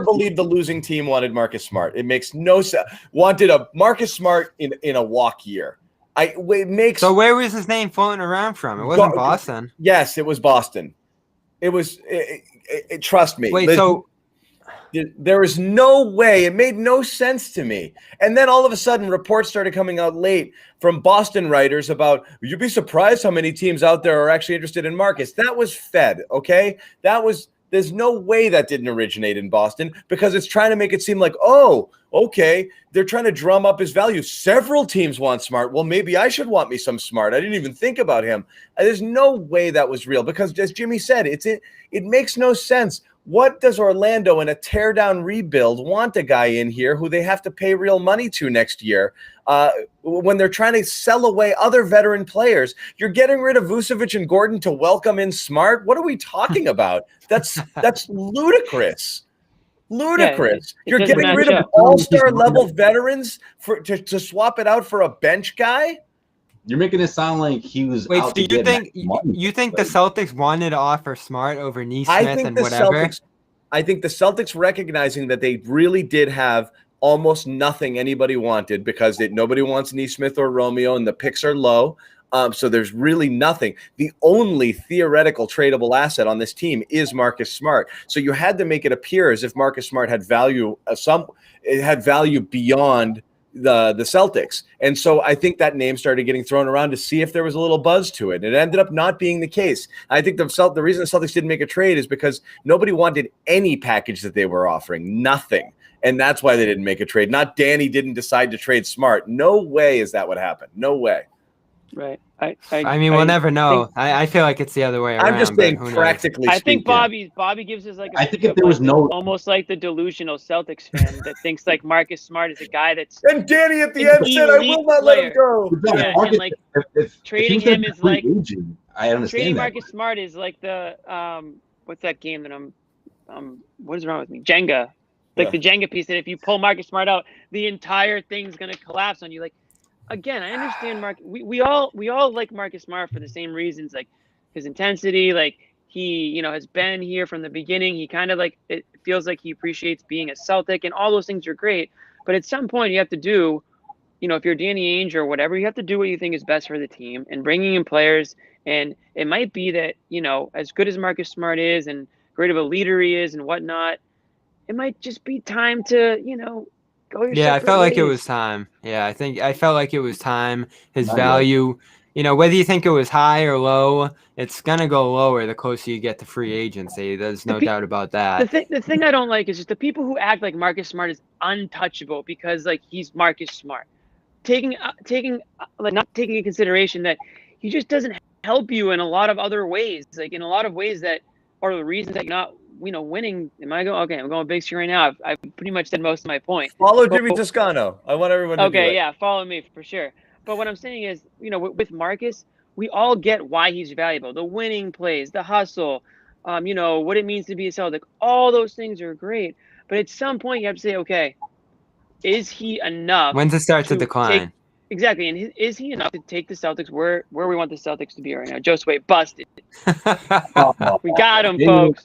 believed the losing team wanted Marcus Smart. It makes no sense. Wanted a Marcus Smart in a walk year.
So where was his name floating around from? It wasn't Boston.
Yes, it was Boston. It was. Trust me.
Wait, so
there is no way. It made no sense to me. And then all of a sudden, reports started coming out late from Boston writers about, you'd be surprised how many teams out there are actually interested in Marcus. That was fed, okay? There's no way that didn't originate in Boston, because it's trying to make it seem like, oh, okay, they're trying to drum up his value. Several teams want Smart. Well, maybe I should want me some Smart. I didn't even think about him. There's no way that was real, because as Jimmy said, it makes no sense. What does Orlando in a teardown rebuild want a guy in here who they have to pay real money to next year when they're trying to sell away other veteran players? You're getting rid of Vucevic and Gordon to welcome in Smart? What are we talking about? That's ludicrous. Ludicrous.
Yeah,
you're getting rid of all-star level veterans to swap it out for a bench guy?
You're making it sound like he was.
Wait,
out
so
to
you think the Celtics wanted to offer Smart over Nesmith and whatever?
I think the Celtics, recognizing that they really did have almost nothing anybody wanted, because nobody wants Nesmith or Romeo, and the picks are low. So there's really nothing. The only theoretical tradable asset on this team is Marcus Smart. So you had to make it appear as if Marcus Smart had value. It had value beyond the Celtics. And so I think that name started getting thrown around to see if there was a little buzz to it. It ended up not being the case. I think the reason the Celtics didn't make a trade is because nobody wanted any package that they were offering. Nothing. And that's why they didn't make a trade. Not Danny didn't decide to trade Smart. No way is that what happened. No way.
Right.
I mean, we'll never know. I feel like it's the other way around.
I'm just saying, practically speaking.
I think Bobby gives us like.
I think if there was
almost like the delusional Celtics fan that thinks like Marcus Smart is a guy that's.
And Danny at the end said, "I will not let him go."
Yeah, and like trading him is like.
I understand.
Trading Marcus Smart is like the what's that game that I'm what is wrong with me? Jenga, like the Jenga piece that if you pull Marcus Smart out, the entire thing's gonna collapse on you. Like. Again, I understand we all like Marcus Smart for the same reasons, like his intensity, like he, has been here from the beginning. He kind of like, it feels like he appreciates being a Celtic, and all those things are great. But at some point you have to do, if you're Danny Ainge or whatever, you have to do what you think is best for the team, and bringing in players. And it might be that, as good as Marcus Smart is and great of a leader he is and whatnot, it might just be time to,
I felt like it was time. Yeah, I felt like it was time. His value, whether you think it was high or low, it's gonna go lower the closer you get to free agency. There's no doubt about that.
The thing I don't like is just the people who act like Marcus Smart is untouchable because like he's Marcus Smart, not taking in consideration that he just doesn't help you in a lot of other ways, like in a lot of ways that are the reasons that you're not. Winning. Am I going? Okay, I'm going big screen right now. I've pretty much said most of my point.
Follow Jimmy Toscano. I want everyone to do it.
Okay, yeah, follow me for sure. But what I'm saying is, with Marcus, we all get why he's valuable. The winning plays, the hustle, what it means to be a Celtic. All those things are great. But at some point, you have to say, okay, is he enough?
When's it start to decline?
Exactly, and is he enough to take the Celtics where we want the Celtics to be right now? Josue busted. We got him, folks.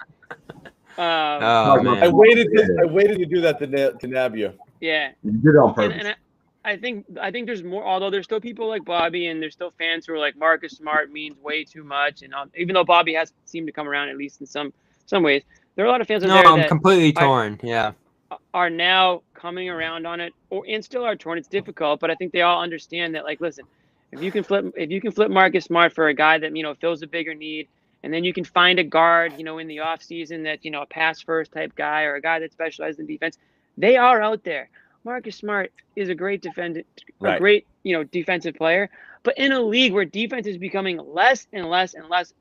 I waited to do that to nab you.
Yeah,
you did it on purpose.
And I think there's more. Although there's still people like Bobby, and there's still fans who are like Marcus Smart means way too much. And even though Bobby has seemed to come around at least in some ways, there are a lot of fans out there
I'm completely torn.
Are now coming around on it, and still are torn. It's difficult, but I think they all understand that. Like, listen, if you can flip Marcus Smart for a guy that fills a bigger need. And then you can find a guard, in the offseason that, a pass-first type guy or a guy that specializes in defense. They are out there. Marcus Smart is a great defendant, a great, defensive player. But in a league where defense is becoming less and less and less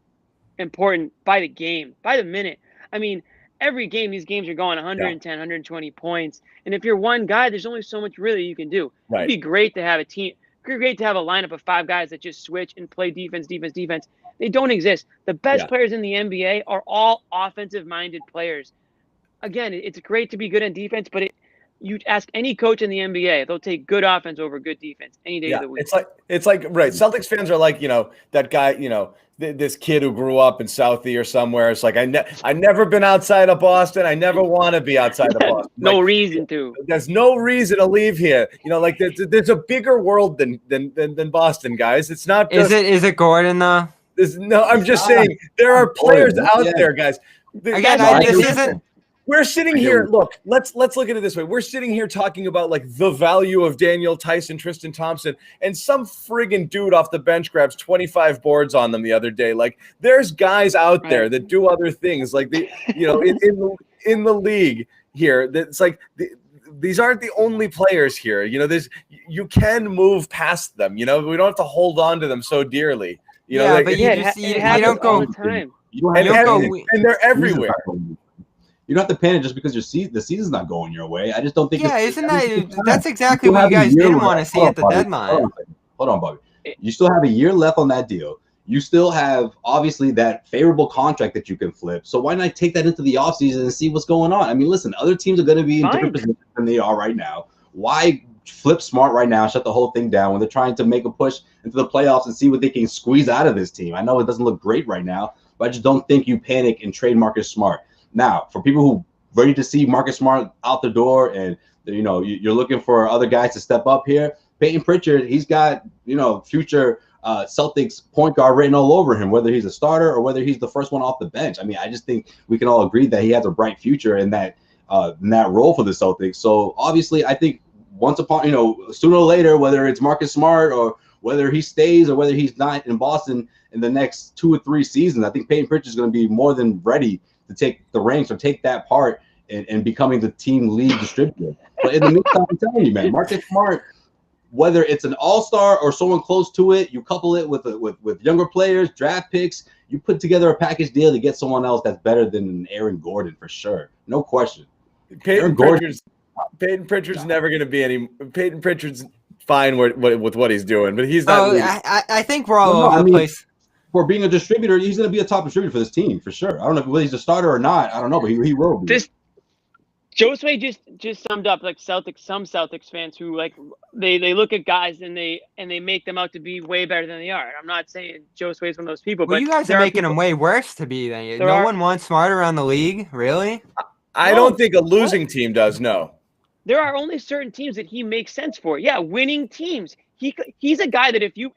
important by the game, by the minute. I mean, every game, these games are going 110, 120 points. And if you're one guy, there's only so much really you can do.
Right.
It'd be great to have a team. Great to have a lineup of 5 guys that just switch and play defense. They don't exist. The best players in the NBA are all offensive-minded players. Again, it's great to be good on defense, but you ask any coach in the NBA, they'll take good offense over good defense any day of the week.
It's like right. Celtics fans are like, that guy, this kid who grew up in Southie or somewhere. It's like, I never been outside of Boston. I never want to be outside of Boston.
No reason to.
There's no reason to leave here. Like there's a bigger world than Boston, guys. It's not just,
is it Gordon though?
I'm just saying there are players out there, guys. We're sitting here. Look, let's look at it this way. We're sitting here talking about like the value of Daniel Tyson, Tristan Thompson, and some friggin' dude off the bench grabs 25 boards on them the other day. Like there's guys out there that do other things. Like in the league here, that's like these aren't the only players here. You can move past them. We don't have to hold on to them so dearly.
But you don't go all the time.
And they're everywhere.
You don't have to panic just because the season's not going your way. I just don't think.
Yeah, that's exactly what you guys didn't want to see at the deadline.
Hold on, Bobby. You still have a year left on that deal. You still have obviously that favorable contract that you can flip. So why not take that into the offseason and see what's going on? I mean, listen, other teams are going to be in different positions than they are right now. Why flip smart right now, shut the whole thing down when they're trying to make a push into the playoffs and see what they can squeeze out of this team? I know it doesn't look great right now, but I just don't think you panic and trade Marcus Smart. Now, for people who ready to see Marcus Smart out the door and, you're looking for other guys to step up here, Peyton Pritchard, he's got, future Celtics point guard written all over him, whether he's a starter or whether he's the first one off the bench. I mean, I just think we can all agree that he has a bright future in that role for the Celtics. So obviously, I think sooner or later, whether it's Marcus Smart or whether he stays or whether he's not in Boston in the next 2 or 3 seasons, I think Peyton Pritchard is going to be more than ready to take the reins or take that part and becoming the team lead distributor. But in the meantime, I'm telling you, man, Marcus Smart, whether it's an all-star or someone close to it, you couple it with younger players, draft picks, you put together a package deal to get someone else that's better than Aaron Gordon for sure. No question.
Peyton Pritchard's never going to be any. Peyton Pritchard's fine with what he's doing, but he's not.
I think we're all over the place.
For being a distributor, he's going to be a top distributor for this team for sure. I don't know whether he's a starter or not. I don't know, but he will be.
Josue just summed up like some Celtics fans who like they look at guys and they make them out to be way better than they are. I'm not saying Josue is one of those people, but
you guys are making them way worse to be than you. No one wants Smart around the league, really.
I don't think a losing team does. No,
there are only certain teams that he makes sense for. Yeah, winning teams. He's a guy that if you.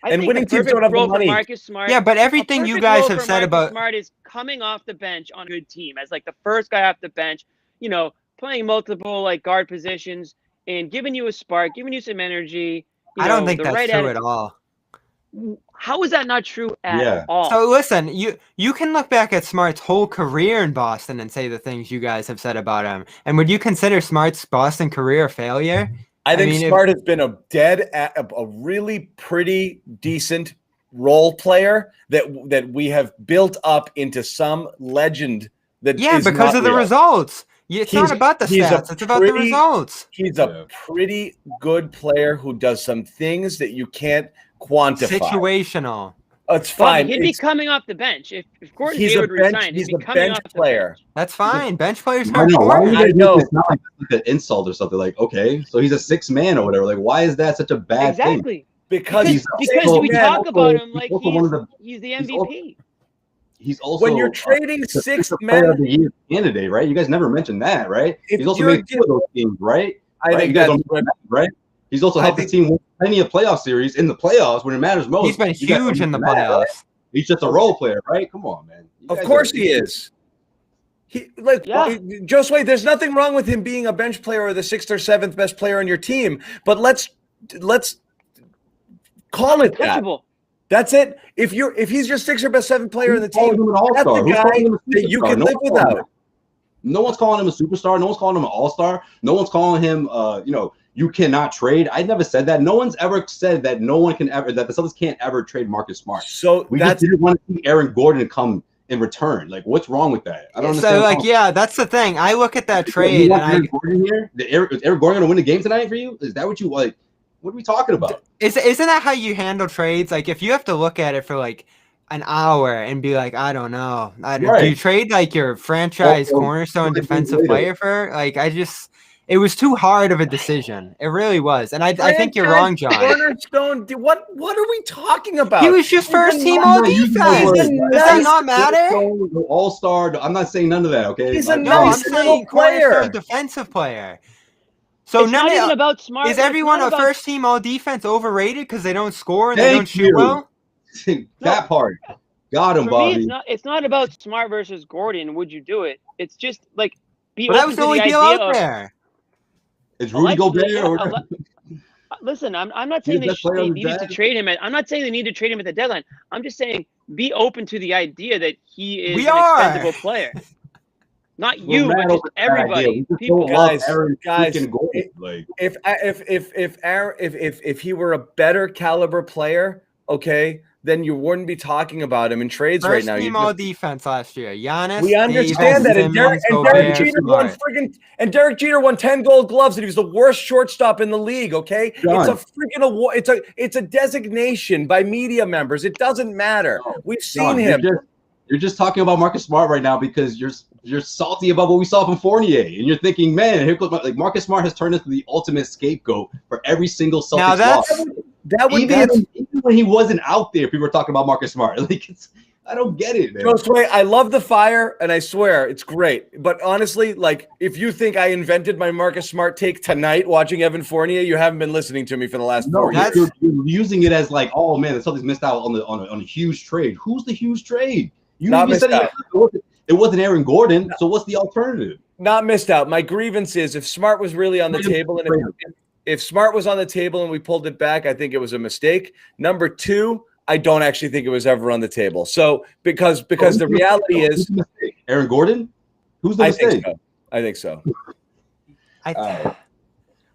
I think
winning teams don't have the money.
Marcus Smart,
yeah, but everything you guys have said about
Smart is coming off the bench on a good team as like the first guy off the bench, playing multiple like guard positions and giving you a spark, giving you some energy.
I don't think that's true at all.
How is that not true at all?
So listen, you can look back at Smart's whole career in Boston and say the things you guys have said about him. And would you consider Smart's Boston career a failure?
I think Smart has been a really pretty decent role player that we have built up into some legend that is
because of the
real.
results. It's not about the stats. It's about the results.
He's a pretty good player who does some things that you can't quantify.
Situational.
It's fine.
He'd be coming off the bench. If Gordon Hayward resigned, he'd be coming off
player.
That's fine. Bench players
are important. I know. It's not like an insult or something. Like, okay, so he's a 6th man or whatever. Like, why is that such a bad thing?
Because we talk about him like he's the MVP.
He's also
when you're trading 6
men of the year candidate, right? You guys never mentioned that, right? He's also made 2 of those teams, right?
I think that's
right. He's also helped the team win plenty of playoff series in the playoffs when it matters most.
He's been huge in the playoffs.
Right? He's just a role player, right? Come on, man.
Of course he is. Josue, there's nothing wrong with him being a bench player or the 6th or 7th best player on your team, but let's call it that. That's it. If he's your 6th or best 7th player in the team, that's the guy that you can live without.
No one's calling him a superstar. No one's calling him an all-star. No one's calling him, you cannot trade. I never said that. No one's ever said that that the Celtics can't ever trade Marcus Smart. So we just didn't want to see Aaron Gordon come in return. Like, what's wrong with that? I don't understand.
So, that's the thing. I look at that trade.
Aaron Gordon here? Is Aaron Gordon going to win the game tonight for you? Is that what you like? What are we talking about?
Isn't that how you handle trades? Like, if you have to look at it for like an hour and be like, I don't know, do you trade like your franchise cornerstone defensive player for? Like, It was too hard of a decision. It really was. And I think you're wrong, John.
Cornerstone, what are we talking about?
He was just first team all defense. Does that not matter?
All-star. I'm not saying none of that, okay?
He's a
nice
little player.
Defensive player. So
it's not even about Smart.
Is everyone a first team all defense overrated because they don't score and they don't shoot well?
That part. Got him, Bobby.
Me, it's not about Smart versus Gordon. Would you do it? It's just like
that was the only deal out there.
Is Rudy Gobert?
Listen, I'm not saying they needed to trade him. I'm not saying they need to trade him at the deadline. I'm just saying be open to the idea that he is an expendable player. Not you, but just everybody. People,
guys. If he were a better caliber player, okay, then you wouldn't be talking about him in trades right now.
First team all defense last year. Giannis.
We understand that. And Derek Jeter won 10 Gold Gloves, and he was the worst shortstop in the league. Okay,
John.
It's a freaking award. It's a designation by media members. It doesn't matter. We've seen him.
You're just talking about Marcus Smart right now because you're salty about what we saw from Fournier, and you're thinking, man, here goes like Marcus Smart has turned into the ultimate scapegoat for every single Celtics loss. Even when he wasn't out there, people were talking about Marcus Smart. Like, I don't get it, man.
Josue, I love the fire, and I swear it's great. But honestly, like, if you think I invented my Marcus Smart take tonight watching Evan Fournier, you haven't been listening to me for the last 4 years.
You're using it as like, oh man, the Celtics missed out on a huge trade. Who's the huge trade? You said it wasn't Aaron Gordon. So what's the alternative?
Not missed out. My grievance is if Smart was really on the table, and if Smart was on the table and we pulled it back, I think it was a mistake. Number two, I don't actually think it was ever on the table. So because the reality is
Aaron Gordon? Who's the mistake?
I think so.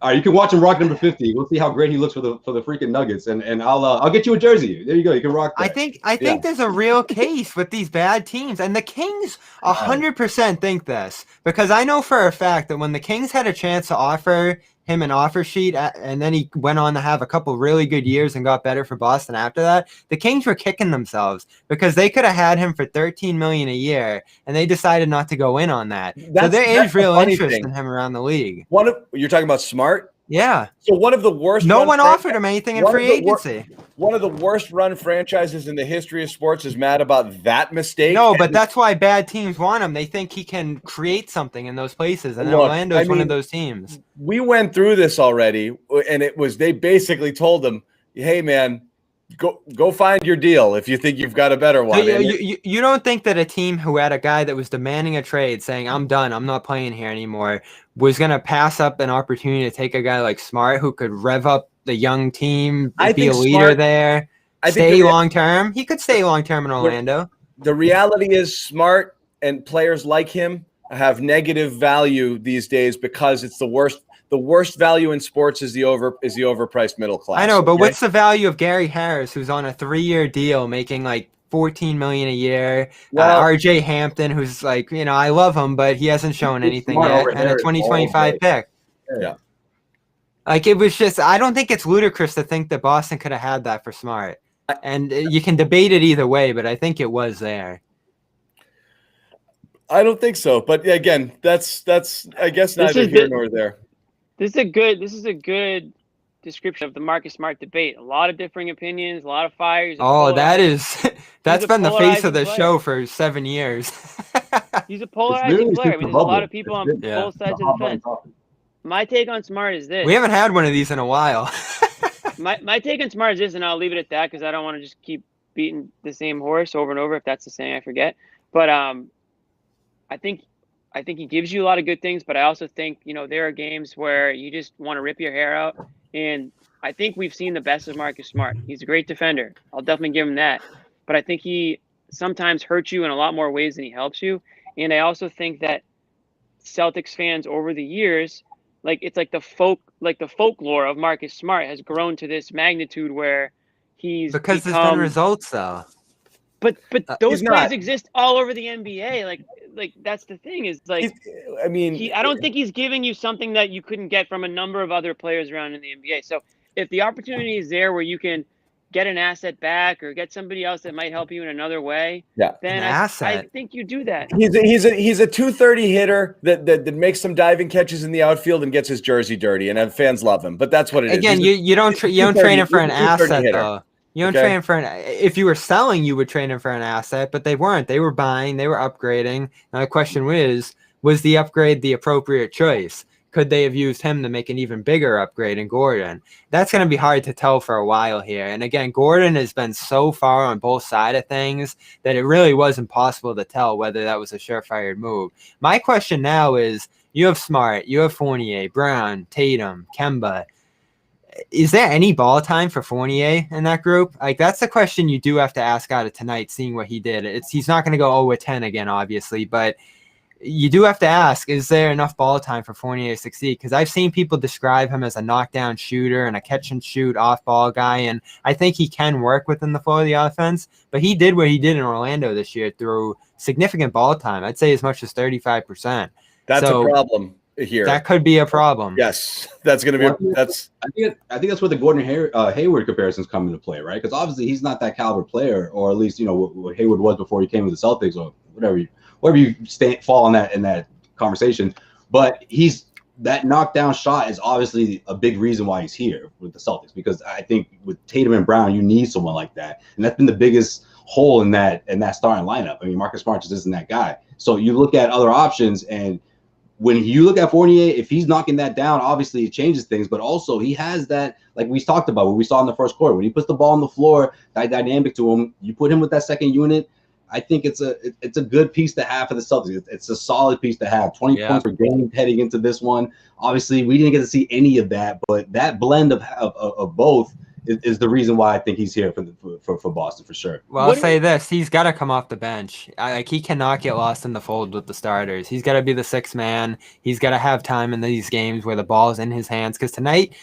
All right, you can watch him rock number 50. We'll see how great he looks for the freaking Nuggets, and I'll get you a jersey. There you go. You can rock that.
I think there's a real case with these bad teams, and the Kings 100% think this because I know for a fact that when the Kings had a chance to offer him an offer sheet, and then he went on to have a couple really good years and got better for Boston after that, the Kings were kicking themselves because they could have had him for $13 million a year, and they decided not to go in on that. So there is real interest in him around the league.
You're talking about Smart?
Yeah.
So one of the worst.
No one offered him anything in free agency.
One of the worst run franchises in the history of sports is mad about that mistake.
No, but that's why bad teams want him. They think he can create something in those places, and Orlando's one of those teams.
We went through this already, and they basically told him, "Hey, man, go find your deal if you think you've got a better one."
So you don't think that a team who had a guy that was demanding a trade, saying, "I'm done, I'm not playing here anymore," was going to pass up an opportunity to take a guy like Smart who could rev up the young team, be a leader there, stay long term? He could stay long term in Orlando.
The reality is Smart and players like him have negative value these days because it's the worst. The worst value in sports is the overpriced middle class.
I know, but what's the value of Gary Harris, who's on a 3-year deal, making like $14 million a year? RJ Hampton, who's like, I love him, but he hasn't shown anything yet, and a 2025 pick.
Yeah.
Like, it was just, I don't think it's ludicrous to think that Boston could have had that for Smart. And you can debate it either way, but I think it was there.
I don't think so. But again, that's I guess neither here nor there.
This is a good description of the Marcus Smart debate. A lot of differing opinions, a lot of fires.
That's been the face of the show for 7 years.
He's a polarizing player. I mean, there's a lot of people on both sides of the fence. My take on Smart is this.
We haven't had one of these in a while.
my take on Smart is this, and I'll leave it at that because I don't want to just keep beating the same horse over and over. If that's the saying, I forget. But I think he gives you a lot of good things, but I also think, there are games where you just want to rip your hair out. And I think we've seen the best of Marcus Smart. He's a great defender. I'll definitely give him that. But I think he sometimes hurts you in a lot more ways than he helps you. And I also think that Celtics fans over the years, it's like the folklore of Marcus Smart has grown to this magnitude where he's
because there's been results though.
But those plays exist all over the NBA. Like that's the thing is I don't think he's giving you something that you couldn't get from a number of other players around in the NBA. So if the opportunity is there where you can get an asset back or get somebody else that might help you in another way, then I think you do that.
He's a 230 hitter that makes some diving catches in the outfield and gets his jersey dirty, and fans love him. But that's what it is.
Again, you don't train him for an asset though. You don't train him for if you were selling, you would train him for an asset, but they weren't. They were buying, they were upgrading. Now the question was the upgrade the appropriate choice? Could they have used him to make an even bigger upgrade in Gordon? That's going to be hard to tell for a while here. And again, Gordon has been so far on both sides of things that it really was impossible to tell whether that was a surefire move. My question now is, you have Smart, you have Fournier, Brown, Tatum, Kemba. Is there any ball time for Fournier in that group? Like, that's the question you do have to ask out of tonight, seeing what he did. He's not going to go 0-10 again, obviously, but you do have to ask, is there enough ball time for Fournier to succeed? Because I've seen people describe him as a knockdown shooter and a catch-and-shoot off-ball guy, and I think he can work within the flow of the offense, but he did what he did in Orlando this year through significant ball time. I'd say as much as 35%.
That's a problem here.
That could be a problem.
Yes, that's going to be.
I think that's where the Gordon Hayward comparisons come into play, right? Because obviously he's not that caliber player, or at least what Hayward was before he came to the Celtics, or whatever you fall in that conversation. But he's that knockdown shot is obviously a big reason why he's here with the Celtics, because I think with Tatum and Brown, you need someone like that, and that's been the biggest hole in that starting lineup. I mean, Marcus Smart just isn't that guy. So you look at other options, and when you look at Fournier, if he's knocking that down, obviously it changes things. But also he has that, like we talked about, what we saw in the first quarter, when he puts the ball on the floor, that dynamic to him. You put him with that second unit. I think it's a good piece to have for the Celtics. It's a solid piece to have. 20 points per game heading into this one. Obviously, we didn't get to see any of that, but that blend of both is the reason why I think he's here for Boston for sure.
Well, I'll say this: he's got to come off the bench. Like, he cannot get lost in the fold with the starters. He's got to be the sixth man. He's got to have time in these games where the ball's in his hands. Because tonight,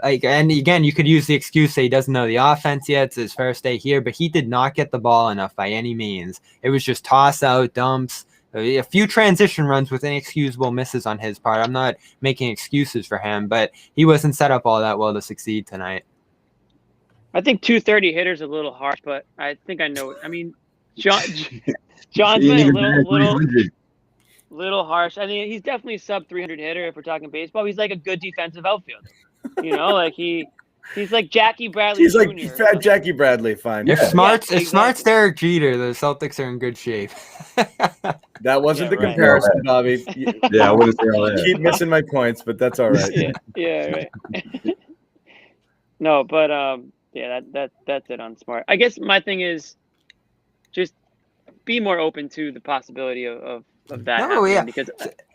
and again, you could use the excuse that he doesn't know the offense yet. It's his first day here, but he did not get the ball enough by any means. It was just toss out, dumps, a few transition runs with inexcusable misses on his part. I'm not making excuses for him, but he wasn't set up all that well to succeed tonight.
I think 230 hitters a little harsh, but I think I know. I mean, John's been a little harsh. I mean, he's definitely a sub 300 hitter if we're talking baseball. He's like a good defensive outfielder. Like he's like Jackie Bradley.
He's
Jr.
like fat Jackie Bradley. Fine.
If Smart's Derek Jeter, the Celtics are in good shape.
That wasn't the comparison, Bobby.
I wouldn't say all that.
Keep missing my points, but that's all right.
Right. No, but that's it on Smart. I guess my thing is just be more open to the possibility of that happening, because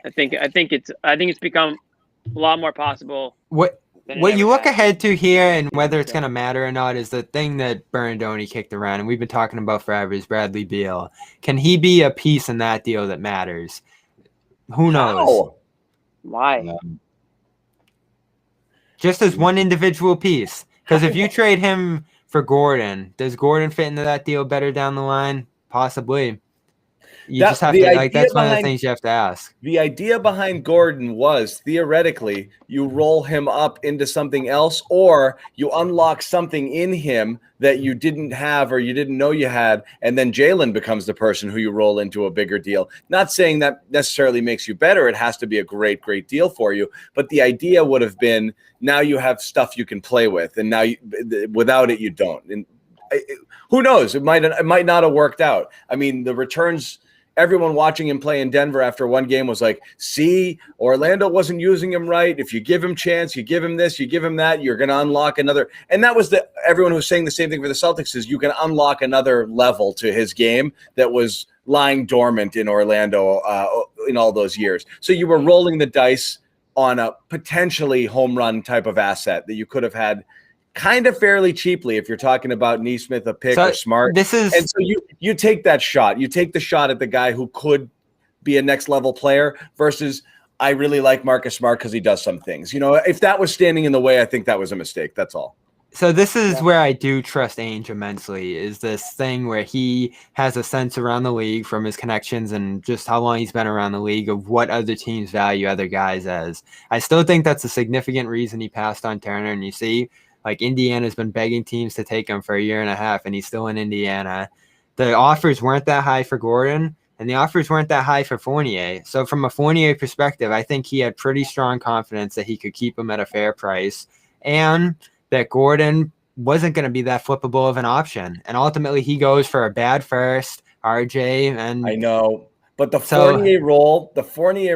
I think it's become a lot more possible.
What you look ahead to here, and whether it's going to matter or not, is the thing that Brandon kicked around, and we've been talking about forever, is Bradley Beal. Can he be a piece in that deal that matters? Who knows?
How? Why?
Just as one individual piece. Because if you trade him for Gordon, does Gordon fit into that deal better down the line? Possibly. Just have to, that's one of the things you have to ask.
The idea behind Gordon was, theoretically, you roll him up into something else, or you unlock something in him that you didn't have or you didn't know you had, and then Jaylen becomes the person who you roll into a bigger deal. Not saying that necessarily makes you better. It has to be a great, great deal for you. But the idea would have been, now you have stuff you can play with, and now without it, you don't. And who knows? It might not have worked out. I mean, the returns. Everyone watching him play in Denver after one game was like, see, Orlando wasn't using him right. If you give him chance, you give him this, you give him that, you're going to unlock another. And that was everyone who's saying the same thing for the Celtics, is you can unlock another level to his game that was lying dormant in Orlando in all those years. So you were rolling the dice on a potentially home run type of asset that you could have had kind of fairly cheaply if you're talking about Nesmith, a pick, or Smart.
And so
you take that shot. You take the shot at the guy who could be a next level player versus, I really like Marcus Smart because he does some things. If that was standing in the way, I think that was a mistake. That's all.
So this is where I do trust Ainge immensely, is this thing where he has a sense around the league from his connections and just how long he's been around the league of what other teams value other guys as. I still think that's a significant reason he passed on Turner. And you see, Like Indiana's been begging teams to take him for a year and a half, and he's still in Indiana. The offers weren't that high for Gordon, and the offers weren't that high for Fournier. So from a Fournier perspective, I think he had pretty strong confidence that he could keep him at a fair price, and that Gordon wasn't going to be that flippable of an option. And ultimately, he goes for a bad first, RJ, and
I know. But the Fournier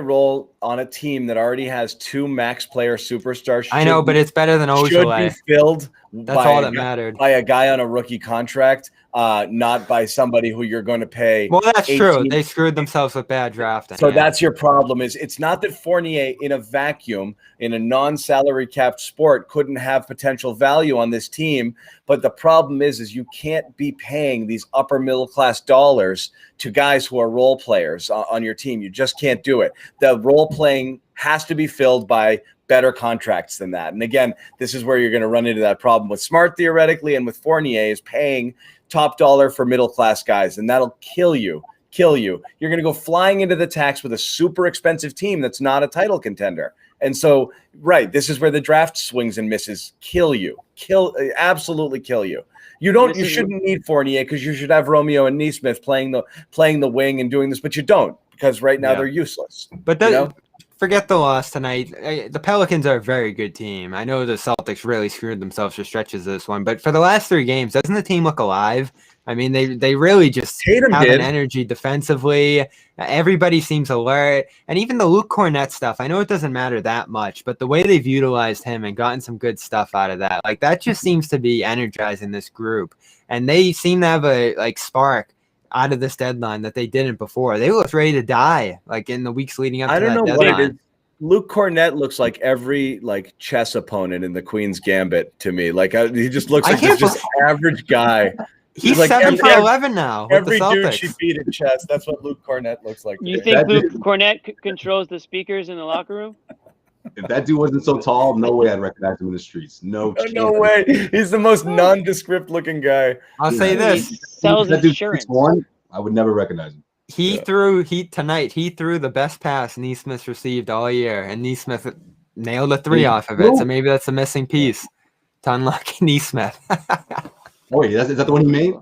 role on a team that already has 2 max player superstars.
I know, but it's better than Ojale.
Should be filled.
That's all that mattered.
By a guy on a rookie contract, not by somebody who you're going to pay.
Well, that's true. They screwed themselves with bad drafting.
So that's your problem. It's not that Fournier in a vacuum, in a non-salary capped sport, couldn't have potential value on this team. But the problem is you can't be paying these upper middle class dollars to guys who are role players on your team. You just can't do it. The role playing has to be filled by better contracts than that. And again, this is where you're going to run into that problem with Smart theoretically, and with Fournier is paying top dollar for middle class guys, and that'll kill you. You're going to go flying into the tax with a super expensive team that's not a title contender. And so, right, this is where the draft swings and misses absolutely kill you. You shouldn't need Fournier, because you should have Romeo and Nesmith playing the wing and doing this, but you don't, because right now they're useless.
But forget the loss tonight. The Pelicans are a very good team. I know the Celtics really screwed themselves for stretches of this one, but for the last 3 games, doesn't the team look alive? I mean, they really just
Tatum
have
did.
an energy defensively. Everybody seems alert. And even the Luke Cornett stuff, I know it doesn't matter that much, but the way they've utilized him and gotten some good stuff out of that, like that just seems to be energizing this group. And they seem to have a spark out of this deadline that they didn't before. They looked ready to die like in the weeks leading up to that deadline. I don't know what it is.
Luke Cornett looks like every chess opponent in the Queen's Gambit to me. He just looks like this just average guy.
He's like 7 for 11 now.
Every dude she beat in chess. That's what Luke Cornett looks like.
You think Luke Cornett controls the speakers in the locker room?
If that dude wasn't so tall, no way I'd recognize him in the streets. No
way. He's the most nondescript looking guy.
I'll say this.
He sells insurance.
I would never recognize him.
He threw the best pass Nesmith received all year, and Nesmith nailed a 3 off of it. So maybe that's a missing piece to unlock Nesmith.
Wait, is that the one he made?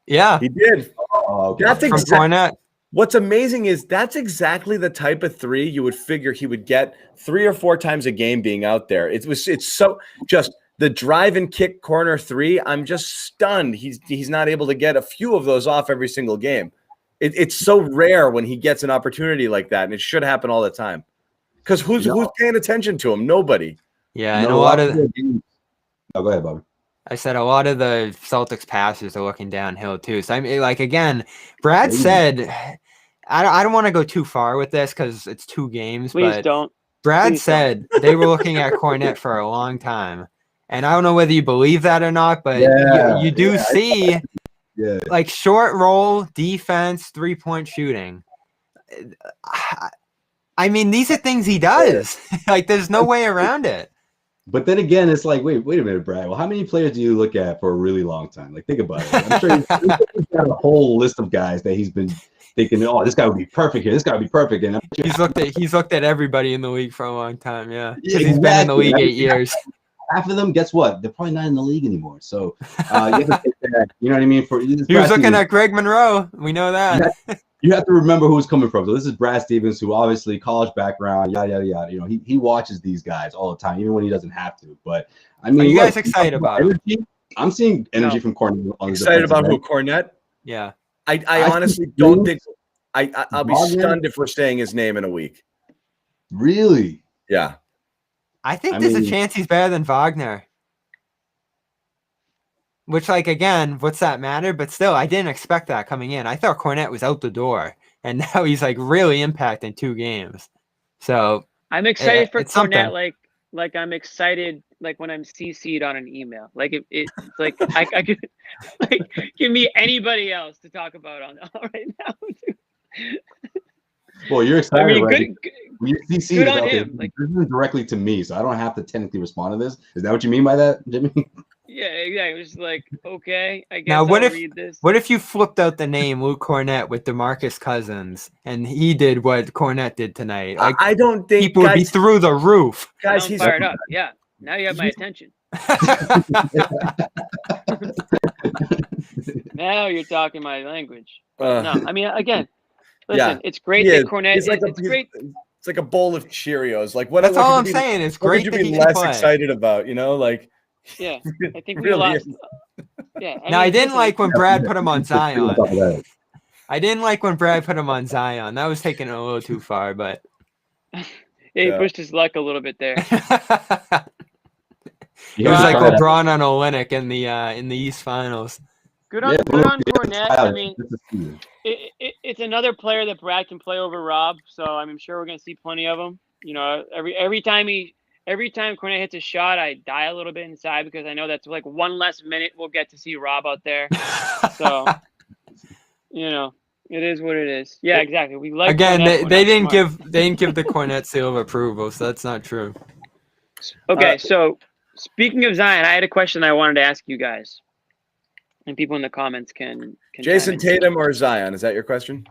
Yeah,
he did.
Oh, okay.
That's
from Cornett.
What's amazing is that's exactly the type of 3 you would figure he would get 3 or 4 times a game being out there. It's so just the drive and kick corner 3. I'm just stunned. He's not able to get a few of those off every single game. It's so rare when he gets an opportunity like that, and it should happen all the time. Because who's paying attention to him? Nobody.
Yeah, and a lot of.
Oh, go ahead, Bobby.
I said a lot of the Celtics passes are looking downhill too. So I mean, again, Brad said, I don't want to go too far with this because it's 2 games.
Please don't.
Brad said they were looking at Cornett for a long time, and I don't know whether you believe that or not, but you do see short roll defense, 3-point shooting. I mean, these are things he does. There's no way around it.
But then again, it's like, wait a minute, Brad. Well, how many players do you look at for a really long time? Think about it. I'm sure he's got a whole list of guys that he's been thinking, oh, this guy would be perfect here. This guy would be perfect. And
he's looked at everybody in the league for a long time. Yeah, because he's been in the league 8 years.
Half of them, guess what? They're probably not in the league anymore. So you have to take that. You know what I mean?
He was looking at Greg Monroe. We know that.
You have to remember who it's coming from. So this is Brad Stevens, who obviously college background, yada yada yada. You know, he watches these guys all the time, even when he doesn't have to. But I mean,
are you guys excited about it?
I'm seeing energy from Cornett.
Excited about who? Cornett?
Yeah.
I honestly don't think. I'll be stunned if we're saying his name in a week.
Really?
Yeah.
I think there's a chance he's better than Wagner. Which, again, what's that matter? But still, I didn't expect that coming in. I thought Cornett was out the door, and now he's really impacting 2 games. So
I'm excited for Cornett, like I'm excited when I'm CC'd on an email. It's like I could give me anybody else to talk about on right now.
Well, you're excited.
I mean,
right?
good on him.
This isn't directly to me, so I don't have to technically respond to this. Is that what you mean by that, Jimmy?
Yeah, exactly. It was okay, I guess
now,
I'll read this.
What if you flipped out the name Luke Cornett with DeMarcus Cousins, and he did what Cornett did tonight?
I don't think
people would be through the roof.
Guys, he's fired up. Yeah, now you have my attention. Now you're talking my language. No, I mean, again, listen,
Yeah.
it's great that Cornett. It's great.
It's like a bowl of Cheerios. Like what?
That's
what
all
could
I'm
you
saying. It's
what
great
could
that
you
he
be
can
less
play.
excited about? You know, like.
Yeah, I think we
really
lost.
is.
Yeah,
No, I didn't
listen,
like when Brad put him on Zion.
On top of that.
I didn't like when Brad put him on Zion. That was taking it a little too far, but
Yeah, he pushed his luck a little bit there.
It was like LeBron on Olynyk in the East Finals.
Good on Cornett. I mean, it's another player that Brad can play over Rob. So I'm sure we're gonna see plenty of them. You know, every time Cornett hits a shot, I die a little bit inside because I know that's like one less minute we'll get to see Rob out there. So, you know, it is what it is. Yeah, exactly. We like
again.
Cornett,
they didn't give the Cornett seal of approval, so that's not true.
Okay, so speaking of Zion, I had a question I wanted to ask you guys, and people in the comments can
Jayson Tatum or Zion? Is that your question?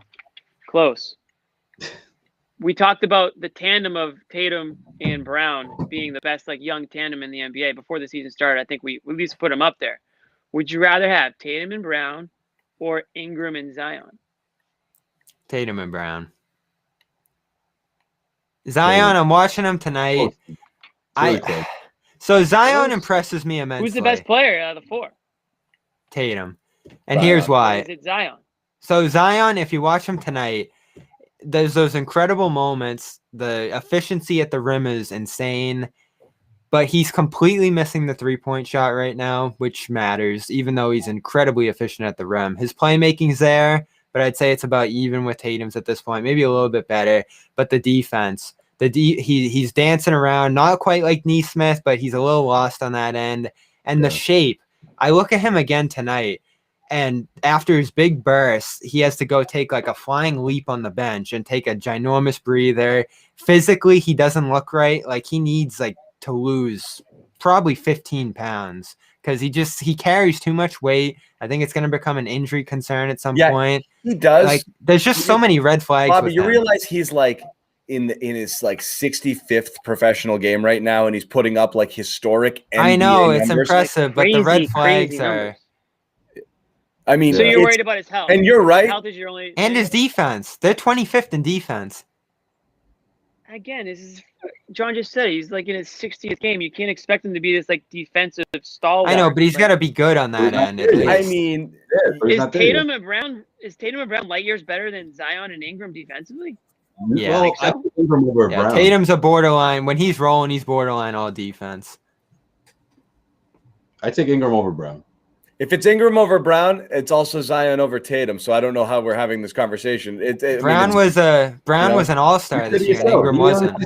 Close. We talked about the tandem of Tatum and Brown being the best like young tandem in the NBA before the season started. I think we at least put them up there. Would you rather have Tatum and Brown or Ingram and Zion?
Tatum and Brown. Zion, I'm watching him tonight. So Zion impresses me immensely.
Who's the best player out of the four?
Tatum. And here's why.
Is it Zion?
So Zion, if you watch him tonight, there's those incredible moments. The efficiency at the rim is insane, but he's completely missing the three-point shot right now, which matters, even though he's incredibly efficient at the rim. His playmaking's there, but I'd say it's about even with Tatum's at this point, maybe a little bit better. But the defense, he's dancing around, not quite like Nesmith, but he's a little lost on that end. And the shape, I look at him again tonight, and after his big burst, he has to go take like a flying leap on the bench and take a ginormous breather. Physically, he doesn't look right. Like he needs like to lose probably 15 pounds because he carries too much weight. I think it's going to become an injury concern at some point.
He does.
Like there's just so many red flags.
Bobby, you realize he's like in his like 65th professional game right now, and he's putting up like historic NBA
I know it's
numbers.
impressive, but the red flags are.
I mean,
so you're worried about his health,
and you're right.
His health is your only
and his defense. They're 25th in defense.
Again, John just said he's like in his 60th game. You can't expect him to be this like defensive stalwart.
I know, but he's got to be good on that end. At least.
I mean,
is Tatum and Brown light years better than Zion and Ingram defensively?
Yeah,
well, I think Ingram over Brown.
Tatum's a borderline. When he's rolling, he's borderline all defense.
I take Ingram over Brown.
If it's Ingram over Brown, it's also Zion over Tatum. So I don't know how we're having this conversation.
Brown was an all-star this year. Ingram wasn't.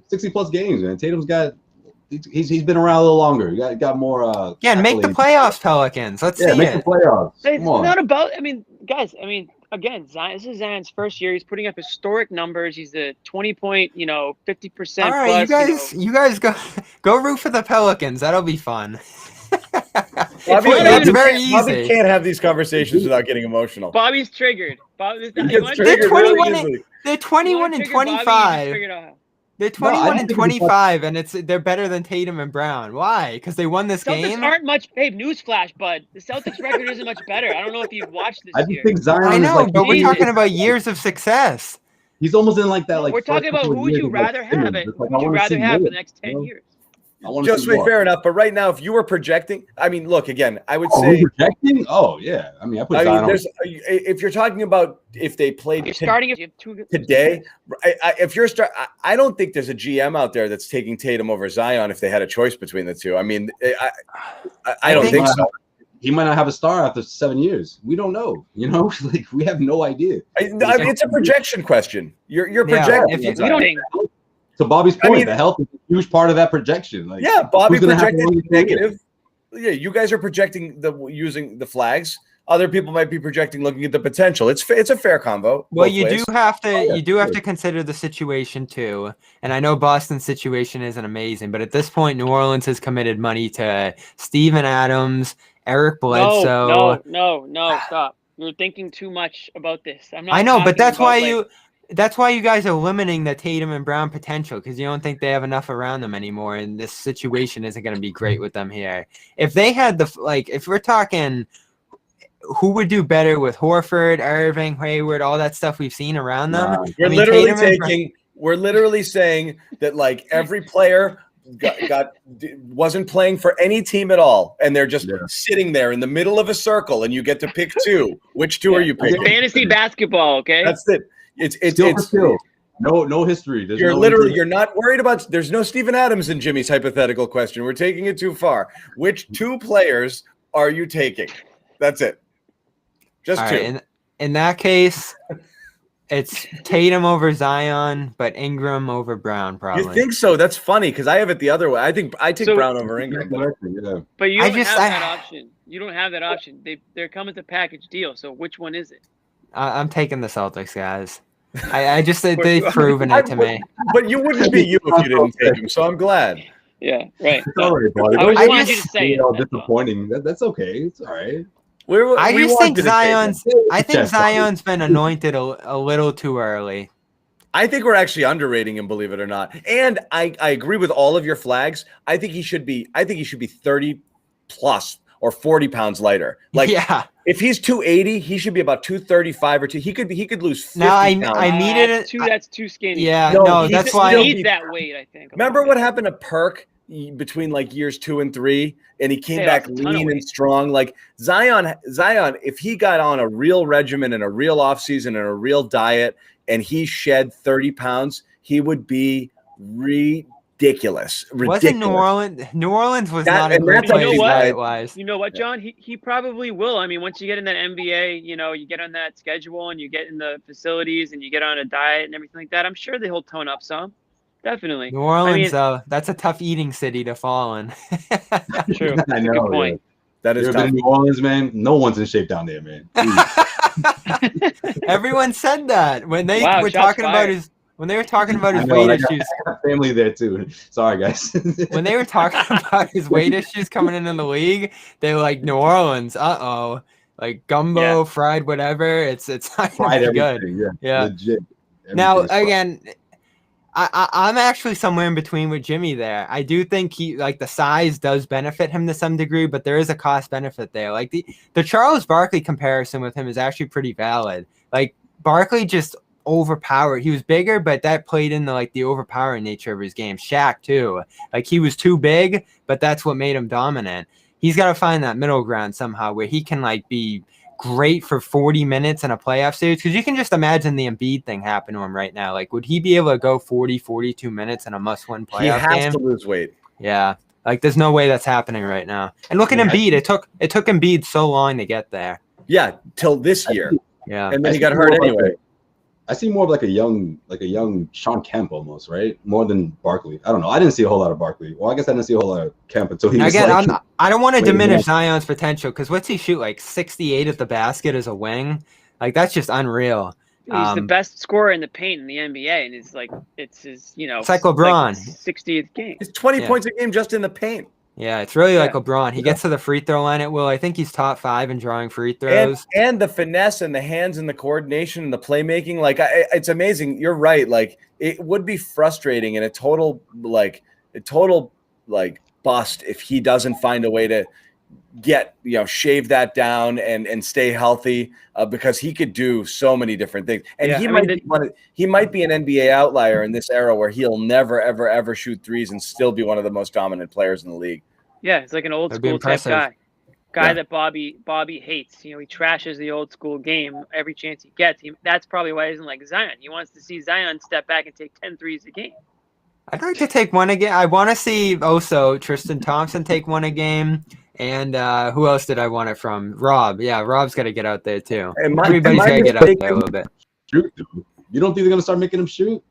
60 plus games, man. Tatum's got he's been around a little longer. You got more.
Yeah, and make the playoffs, Pelicans. Let's see
make the playoffs.
It's not about. I mean, guys. I mean, again, Zion. This is Zion's first year. He's putting up historic numbers. He's a 20-point, 50%.
All right,
plus,
you guys go root for the Pelicans. That'll be fun.
Bobby
easy.
Can't have these conversations without getting emotional.
Bobby's triggered.
They're 21 and 25. They're 21 and 25, and they're better than Tatum and Brown. Why? Because they won this game.
Celtics aren't much. Hey, newsflash, bud. The Celtics record isn't much better. I don't know if you've watched this year.
Think Zion
I know,
is
but we're talking about years of success.
He's almost in like that. Like
we're talking about who would you rather have it. Who would you rather have for the next 10 years?
Just fair enough, but right now, if you were projecting, I mean, look again. I would say
projecting. Oh yeah, I mean,
if you're talking about if they played today, if you're I don't think there's a GM out there that's taking Tatum over Zion if they had a choice between the two. I mean, I don't think so.
He might not have a star after 7 years. We don't know. Like we have no idea.
It's a projection question. You're projecting.
We don't think.
To Bobby's point, the health is a huge part of that projection. Like,
Bobby projected negative. Yeah, you guys are projecting using the flags. Other people might be projecting looking at the potential. It's a fair combo.
Well, you do have to consider the situation too. And I know Boston's situation isn't amazing, but at this point, New Orleans has committed money to Steven Adams, Eric Bledsoe.
No, stop. You're thinking too much about this. I'm not.
I know, but that's why That's why you guys are limiting the Tatum and Brown potential, because you don't think they have enough around them anymore, and this situation isn't going to be great with them here. If they had if we're talking who would do better with Horford, Irving, Hayward, all that stuff we've seen around them.
We're literally saying that like every player wasn't playing for any team at all, and they're just sitting there in the middle of a circle, and you get to pick two. Which two are you picking?
Fantasy basketball, okay?
That's it. It's
no history.
You're not worried about. There's no Steven Adams in Jimmy's hypothetical question. We're taking it too far. Which two players are you taking? That's it. Just
all
two.
Right, in that case, it's Tatum over Zion, but Ingram over Brown, probably.
You think so? That's funny because I have it the other way. I think I take Brown over Ingram.
But you don't have that option. You don't have that option. They're coming to package deal. So which one is it?
I'm taking the Celtics, guys. I just think they've proven it to me.
But you wouldn't be you if you didn't take him, so I'm glad.
Yeah, right.
It's all right, buddy.
I just wanted you to say it.
Disappointing. That's okay. It's all right.
I think Zion's been anointed a little too early.
I think we're actually underrating him, believe it or not. And I agree with all of your flags. I think he should be 30 plus or 40 pounds lighter. Like if he's 280, he should be about 235 or 2. He could lose 50 pounds.
I needed it.
That's too skinny.
Yeah, no, that's why
he needs that weight, I think.
Remember what happened to Perk between like years 2 and 3, and he came back lean and strong. Like Zion, if he got on a real regimen and a real offseason and a real diet, and he shed 30 pounds, he would be ridiculous.
Wasn't New Orleans was not a great place diet-wise.
You know what, John? He probably will. I mean, once you get in that NBA, you get on that schedule and you get in the facilities and you get on a diet and everything like that, I'm sure that he'll tone up some. Definitely.
New Orleans, that's a tough eating city to fall in.
True.
I know.
Good point.
That is
tough. New Orleans, man. No one's in shape down there, man.
Everyone said that when they were talking about his weight issues.
I got family there too. Sorry, guys.
When they were talking about his weight issues coming into the league, they were like, New Orleans, like gumbo, fried whatever. It's not fried good. Yeah.
Legit.
Now again, I'm actually somewhere in between with Jimmy there. I do think the size does benefit him to some degree, but there is a cost benefit there. Like the Charles Barkley comparison with him is actually pretty valid. Like Barkley just overpowered. He was bigger, but that played in the overpowering nature of his game. Shaq too. Like he was too big, but that's what made him dominant. He's got to find that middle ground somehow where he can be great for 40 minutes in a playoff series, because you can just imagine the Embiid thing happen to him right now. Like, would he be able to go 40, 42 minutes in a must-win playoff game?
He has to lose weight.
Yeah. Like, there's no way that's happening right now. And look at Embiid. It took Embiid so long to get there.
Yeah, till this year.
Yeah.
And then he got hurt anyway.
I see more of like a young Sean Kemp almost, right? More than Barkley. I don't know. I didn't see a whole lot of Barkley. Well, I guess I didn't see a whole lot of Kemp until he was
I don't want to diminish Zion's potential, because what's he shoot, like 68 at the basket as a wing? Like, that's just unreal.
He's the best scorer in the paint in the NBA, and it's his,
it's like LeBron.
60th game.
It's 20 points a game just in the paint.
Yeah, it's really like LeBron. He gets to the free throw line at will. I think he's top 5 in drawing free throws.
And the finesse and the hands and the coordination and the playmaking. Like, it's amazing. You're right. Like, it would be frustrating and a total bust if he doesn't find a way to get, shave that down and stay healthy, because he could do so many different things. And he might be an NBA outlier in this era where he'll never, ever, ever shoot threes and still be one of the most dominant players in the league.
Yeah, it's like an old school type guy that Bobby hates. He trashes the old school game every chance he gets. That's probably why he doesn't like Zion. He wants to see Zion step back and take 10 threes a game.
I'd like to take one again. I want to see also Tristan Thompson take one a game. And who else did I want it from? Rob. Yeah, Rob's got to get out there too. Everybody's got to get out there a little bit.
Shoot. You don't think they're going to start making him shoot?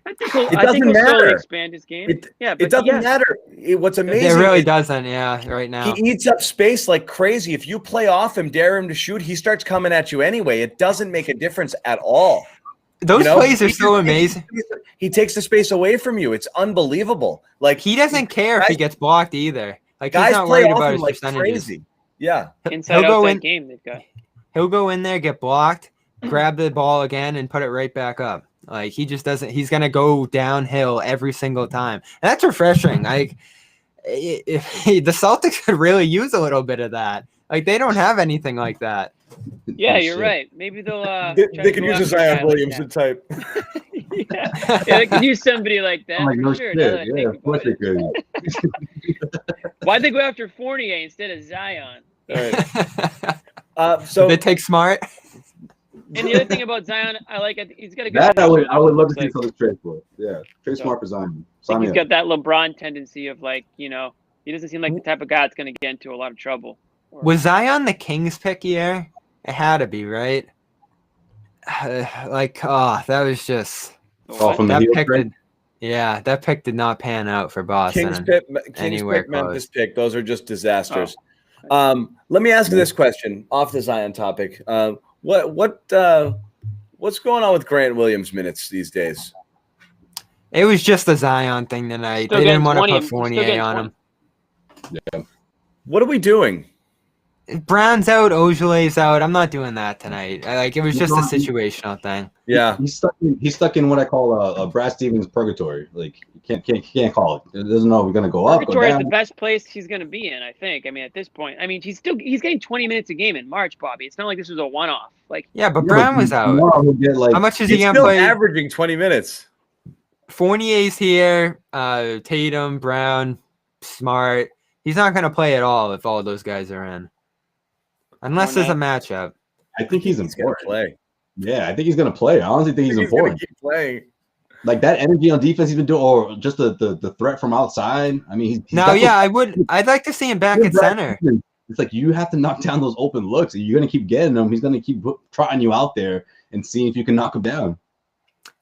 I think he'll slowly expand his game.
It doesn't matter. What's amazing,
it really doesn't. Yeah, right now
he eats up space like crazy. If you play off him, dare him to shoot, he starts coming at you anyway. It doesn't make a difference at all.
Those plays are so amazing.
He takes the space away from you. It's unbelievable. Like,
he doesn't care if he gets blocked either. Like,
guys
he's not
play
worried
off
about
him
his
like
percentages.
crazy. Yeah.
Inside outside game they've got.
He'll go in there, get blocked, grab the ball again and put it right back up. Like he just doesn't. He's gonna go downhill every single time, and that's refreshing. Like if the Celtics could really use a little bit of that. Like they don't have anything like that.
Yeah, you're right. Maybe they'll.
They could use a Zion Williamson type.
yeah, they could use somebody like that
like,
for
no
sure.
shit. Yeah, of course they could.
Why'd they go after Fournier instead of Zion?
Right. So
they take Smart.
And the other thing about Zion, I like. He's got a good.
That I would love to see Celtics trade for. Yeah, trade Smart for Zion.
I think he's got that LeBron tendency of like, he doesn't seem like the type of guy that's going to get into a lot of trouble.
Was Zion the Kings pick here? It had to be, right? That was just.
From the
pick that pick did not pan out for Boston.
Kings pick, Memphis pick. Those are just disasters. Oh. Let me ask you this question off the Zion topic. What's going on with Grant Williams minutes these days?
It was just a Zion thing tonight. They didn't want to put Fournier on him.
Yeah.
What are we doing?
Brown's out, Ojeley's out. I'm not doing that tonight. It was just a situational thing.
Yeah,
he's stuck in what I call a Brad Stevens purgatory. Like you can't call it. He doesn't know if we're gonna go up.
Purgatory is the best place he's gonna be in, I think. I mean, at this point, he's getting 20 minutes a game in March, Bobby. It's not like this was a one-off.
But Brown was out. How much is he gonna play?
Averaging 20 minutes.
Fournier's here. Tatum, Brown, Smart. He's not gonna play at all if all those guys are in. Unless there's a matchup.
I think he's important.
Play.
Yeah, I think he's going to play. I honestly think he's important.
Keep playing.
Like that energy on defense he's been doing, or just the threat from outside. I mean,
I'd like to see him back at center.
It's like you have to knock down those open looks. You're going to keep getting them. He's going to keep trotting you out there and seeing if you can knock him down.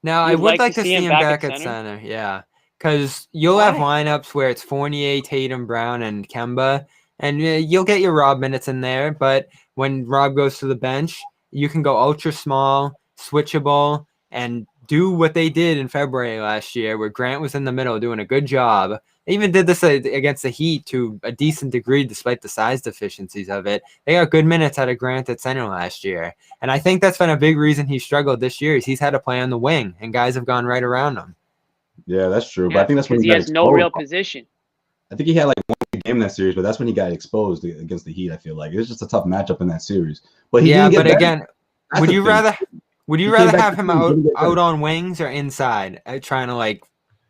Now, I would like to see him back at center. Yeah, because you'll have lineups where it's Fournier, Tatum, Brown, and Kemba. And you'll get your Rob minutes in there, but when Rob goes to the bench, you can go ultra small, switchable, and do what they did in February last year, where Grant was in the middle doing a good job. They even did this against the Heat to a decent degree, despite the size deficiencies of it. They got good minutes out of Grant at center last year. And I think that's been a big reason he struggled this year is he's had to play on the wing, and guys have gone right around him.
Yeah, that's true. But I think that's when
he has no real position.
I think he had like one game in that series, but that's when he got exposed against the Heat. I feel like it was just a tough matchup in that series. But
again, would you rather have him out on wings or inside, trying to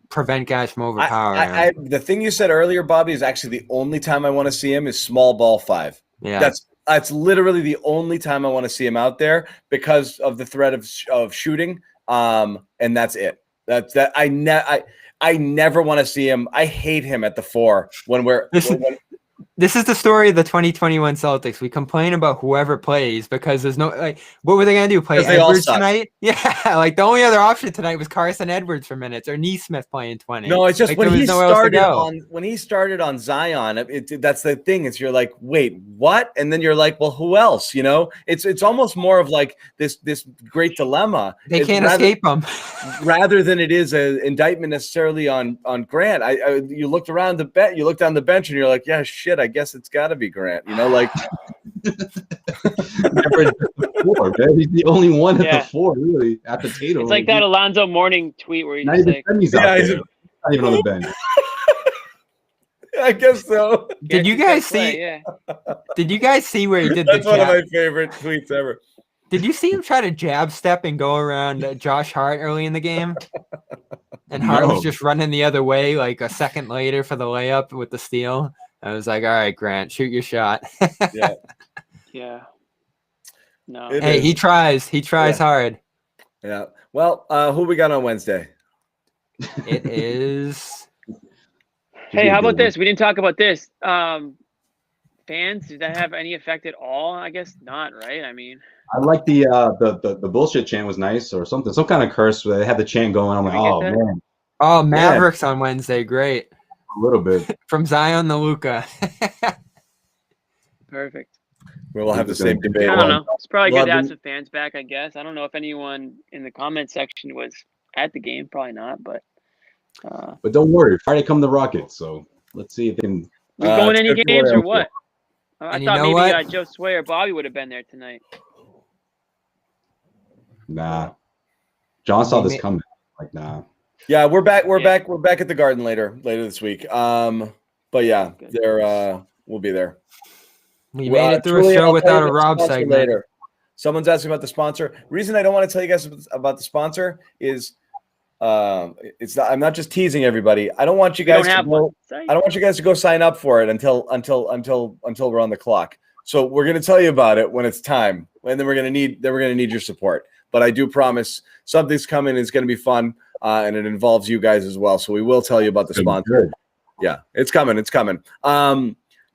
prevent guys from overpowering him?
The thing you said earlier, Bobby, is actually the only time I want to see him is small ball 5.
Yeah,
that's literally the only time I want to see him out there because of the threat of shooting. And that's it. I never want to see him. I hate him at the 4
This is the story of the 2021 Celtics. We complain about whoever plays because there's no what were they gonna do? Play Edwards tonight? Yeah, the only other option tonight was Carson Edwards for minutes or Nesmith playing 20.
No, it's just when he started on Zion. That's the thing. It's you're like, wait, what? And then you're like, well, who else? It's almost more of this great dilemma.
They can't escape him,
rather than it is an indictment necessarily on Grant. You looked around the bench, you looked down the bench, and you're like, yeah, shit. I guess it's got to be Grant,
Never at the 4, man. He's the only one at the 4, really, after Tatum.
It's like that Alonzo Mourning tweet where he's not
not even on the bench.
I guess so.
Did you guys see? Did you guys see where he did?
That's one of my favorite tweets ever.
Did you see him try to jab step and go around Josh Hart early in the game? And Hart was just running the other way a second later for the layup with the steal. I was like, all right, Grant, shoot your shot.
Yeah. No.
Hey, he tries. He tries hard.
Yeah. Well, who we got on Wednesday?
It is.
Hey, how about this? We didn't talk about this. Fans, did that have any effect at all? I guess not, right? I mean,
I like the bullshit chant was nice or something. Some kind of curse where they had the chant going. I'm like, oh, man.
Oh, Mavericks on Wednesday. Great.
A little bit.
From Zion to Luka.
Perfect.
We'll have the same debate.
I don't know. It's probably good to have some fans back, I guess. I don't know if anyone in the comment section was at the game. Probably not, but
don't worry. Friday come the Rockets, so let's see if they can.
You going any games or what? I thought maybe
what?
Joe Sway or Bobby would have been there tonight.
Nah. John saw this coming. Like, nah.
Yeah, we're back. We're back at the Garden later this week. But yeah, we'll be there.
We made it through a show without a Rob segment.
Later. Someone's asking about the sponsor. Reason I don't want to tell you guys about the sponsor is it's not. I'm not just teasing everybody. I don't want you guys to go. I don't want you guys to go sign up for it until we're on the clock. So we're going to tell you about it when it's time, and then we're going to need your support. But I do promise something's coming. It's going to be fun, and it involves you guys as well. So we will tell you about the sponsor. Yeah, it's coming. It's coming.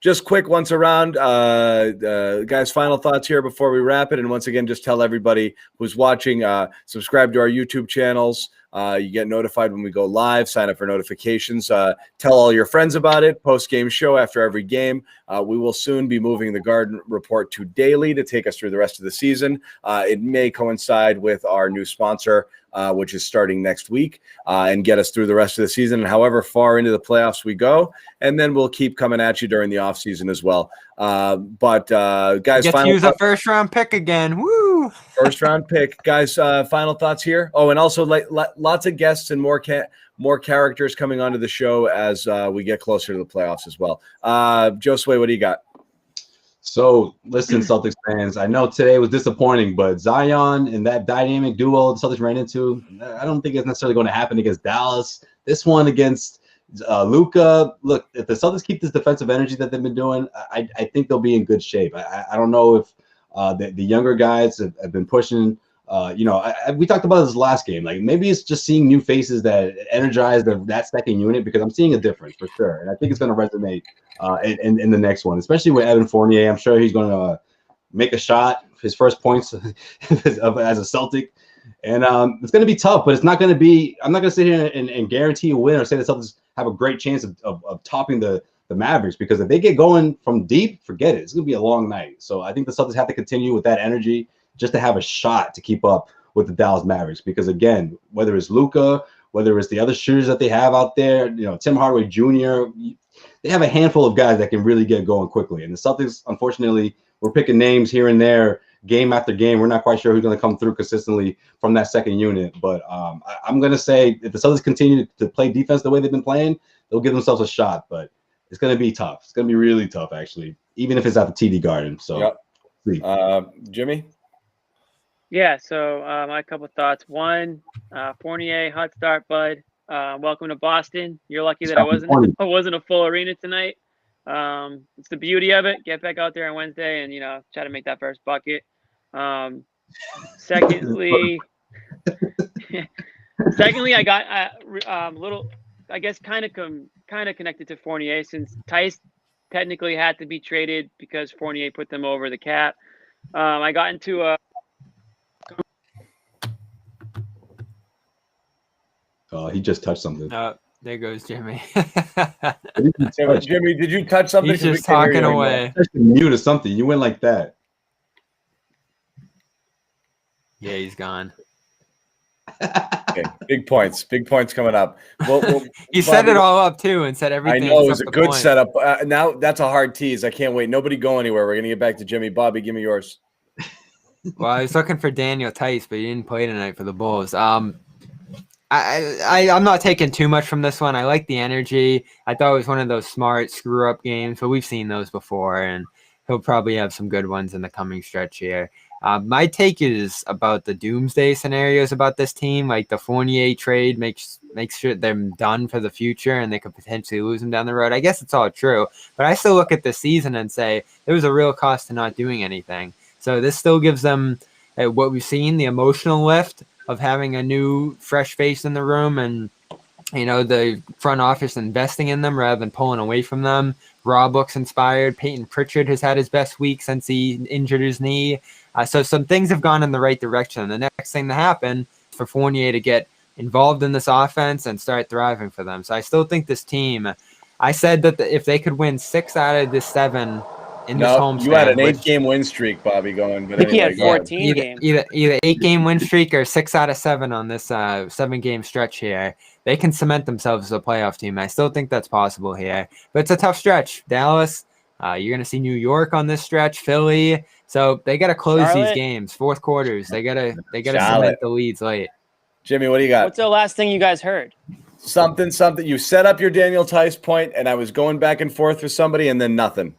Just quick once around, guys, final thoughts here before we wrap it. And once again, just tell everybody who's watching, subscribe to our YouTube channels. You get notified when we go live. Sign up for notifications. Tell all your friends about it. Post-game show after every game. We will soon be moving the Garden Report to daily to take us through the rest of the season. It may coincide with our new sponsor, which is starting next week, and get us through the rest of the season, and however far into the playoffs we go. And then we'll keep coming at you during the offseason as well. But guys,
get to use a first-round pick again. Woo!
First-round pick. Guys, final thoughts here. Oh, and also lots of guests and more characters coming onto the show as we get closer to the playoffs as well. Josue, what do you got?
So, listen, Celtics fans, I know today was disappointing, but Zion and that dynamic duo the Celtics ran into, I don't think it's necessarily going to happen against Dallas. This one against Luka, look, if the Celtics keep this defensive energy that they've been doing, I think they'll be in good shape. I don't know if the younger guys have been pushing. We talked about this last game. Like, maybe it's just seeing new faces that energize that second unit, because I'm seeing a difference for sure. And I think it's going to resonate in the next one, especially with Evan Fournier. I'm sure he's going to make a shot, his first points as a Celtic. And it's going to be tough, but it's not going to be – I'm not going to sit here and guarantee a win or say the Celtics have a great chance of topping the Mavericks, because if they get going from deep, forget it. It's going to be a long night. So I think the Celtics have to continue with that energy just to have a shot to keep up with the Dallas Mavericks. Because, again, whether it's Luka, whether it's the other shooters that they have out there, Tim Hardaway Jr., they have a handful of guys that can really get going quickly. And the Celtics, unfortunately, we're picking names here and there, game after game. We're not quite sure who's going to come through consistently from that second unit. But I'm going to say if the Celtics continue to play defense the way they've been playing, they'll give themselves a shot. But it's going to be tough. It's going to be really tough, actually, even if it's at the TD Garden. So,
Jimmy?
Yeah, so my couple thoughts. One, Fournier, hot start, bud. Welcome to Boston. You're lucky that I wasn't a full arena tonight. It's the beauty of it. Get back out there on Wednesday and try to make that first bucket. Secondly, I got a little, I guess, kind of connected to Fournier, since Tice technically had to be traded because Fournier put them over the cap. I got into a
he just touched something.
There goes Jimmy.
Jimmy, did you touch something?
He's just talking away.
Mute or something. You went like that.
Yeah, he's gone.
Okay, big points coming up.
He set it all up too and said everything.
I know it was a good setup. Now that's a hard tease. I can't wait. Nobody go anywhere. We're gonna get back to Jimmy. Bobby, give me yours.
Well, I was looking for Daniel Tice, but he didn't play tonight for the Bulls. I'm not taking too much from this one. I like the energy. I thought it was one of those smart screw-up games, but we've seen those before, and he'll probably have some good ones in the coming stretch here. My take is about the doomsday scenarios about this team. Like, the Fournier trade makes sure they're done for the future and they could potentially lose him down the road. I guess it's all true, but I still look at this season and say there was a real cost to not doing anything. So this still gives them what we've seen, the emotional lift of having a new fresh face in the room, and the front office investing in them rather than pulling away from them. Rob looks inspired. Peyton Pritchard has had his best week since he injured his knee. So some things have gone in the right direction. The next thing to happen is for Fournier to get involved in this offense and start thriving for them. So I still think this team, I said that if they could win 6 out of the 7 in this homestand.
You had an 8-game win streak, Bobby, going. But
I think he had 14 games.
Either 8-game win streak or 6 out of 7 on this 7-game stretch here. They can cement themselves as a playoff team. I still think that's possible here. But it's a tough stretch. Dallas, You're going to see New York on this stretch, Philly. So they got to close
Charlotte.
these games, fourth quarters. They got to
Charlotte.
cement the leads late.
Jimmy, what do you got?
What's the last thing you guys heard?
Something. You set up your Daniel Tice point, and I was going back and forth with somebody, and then nothing.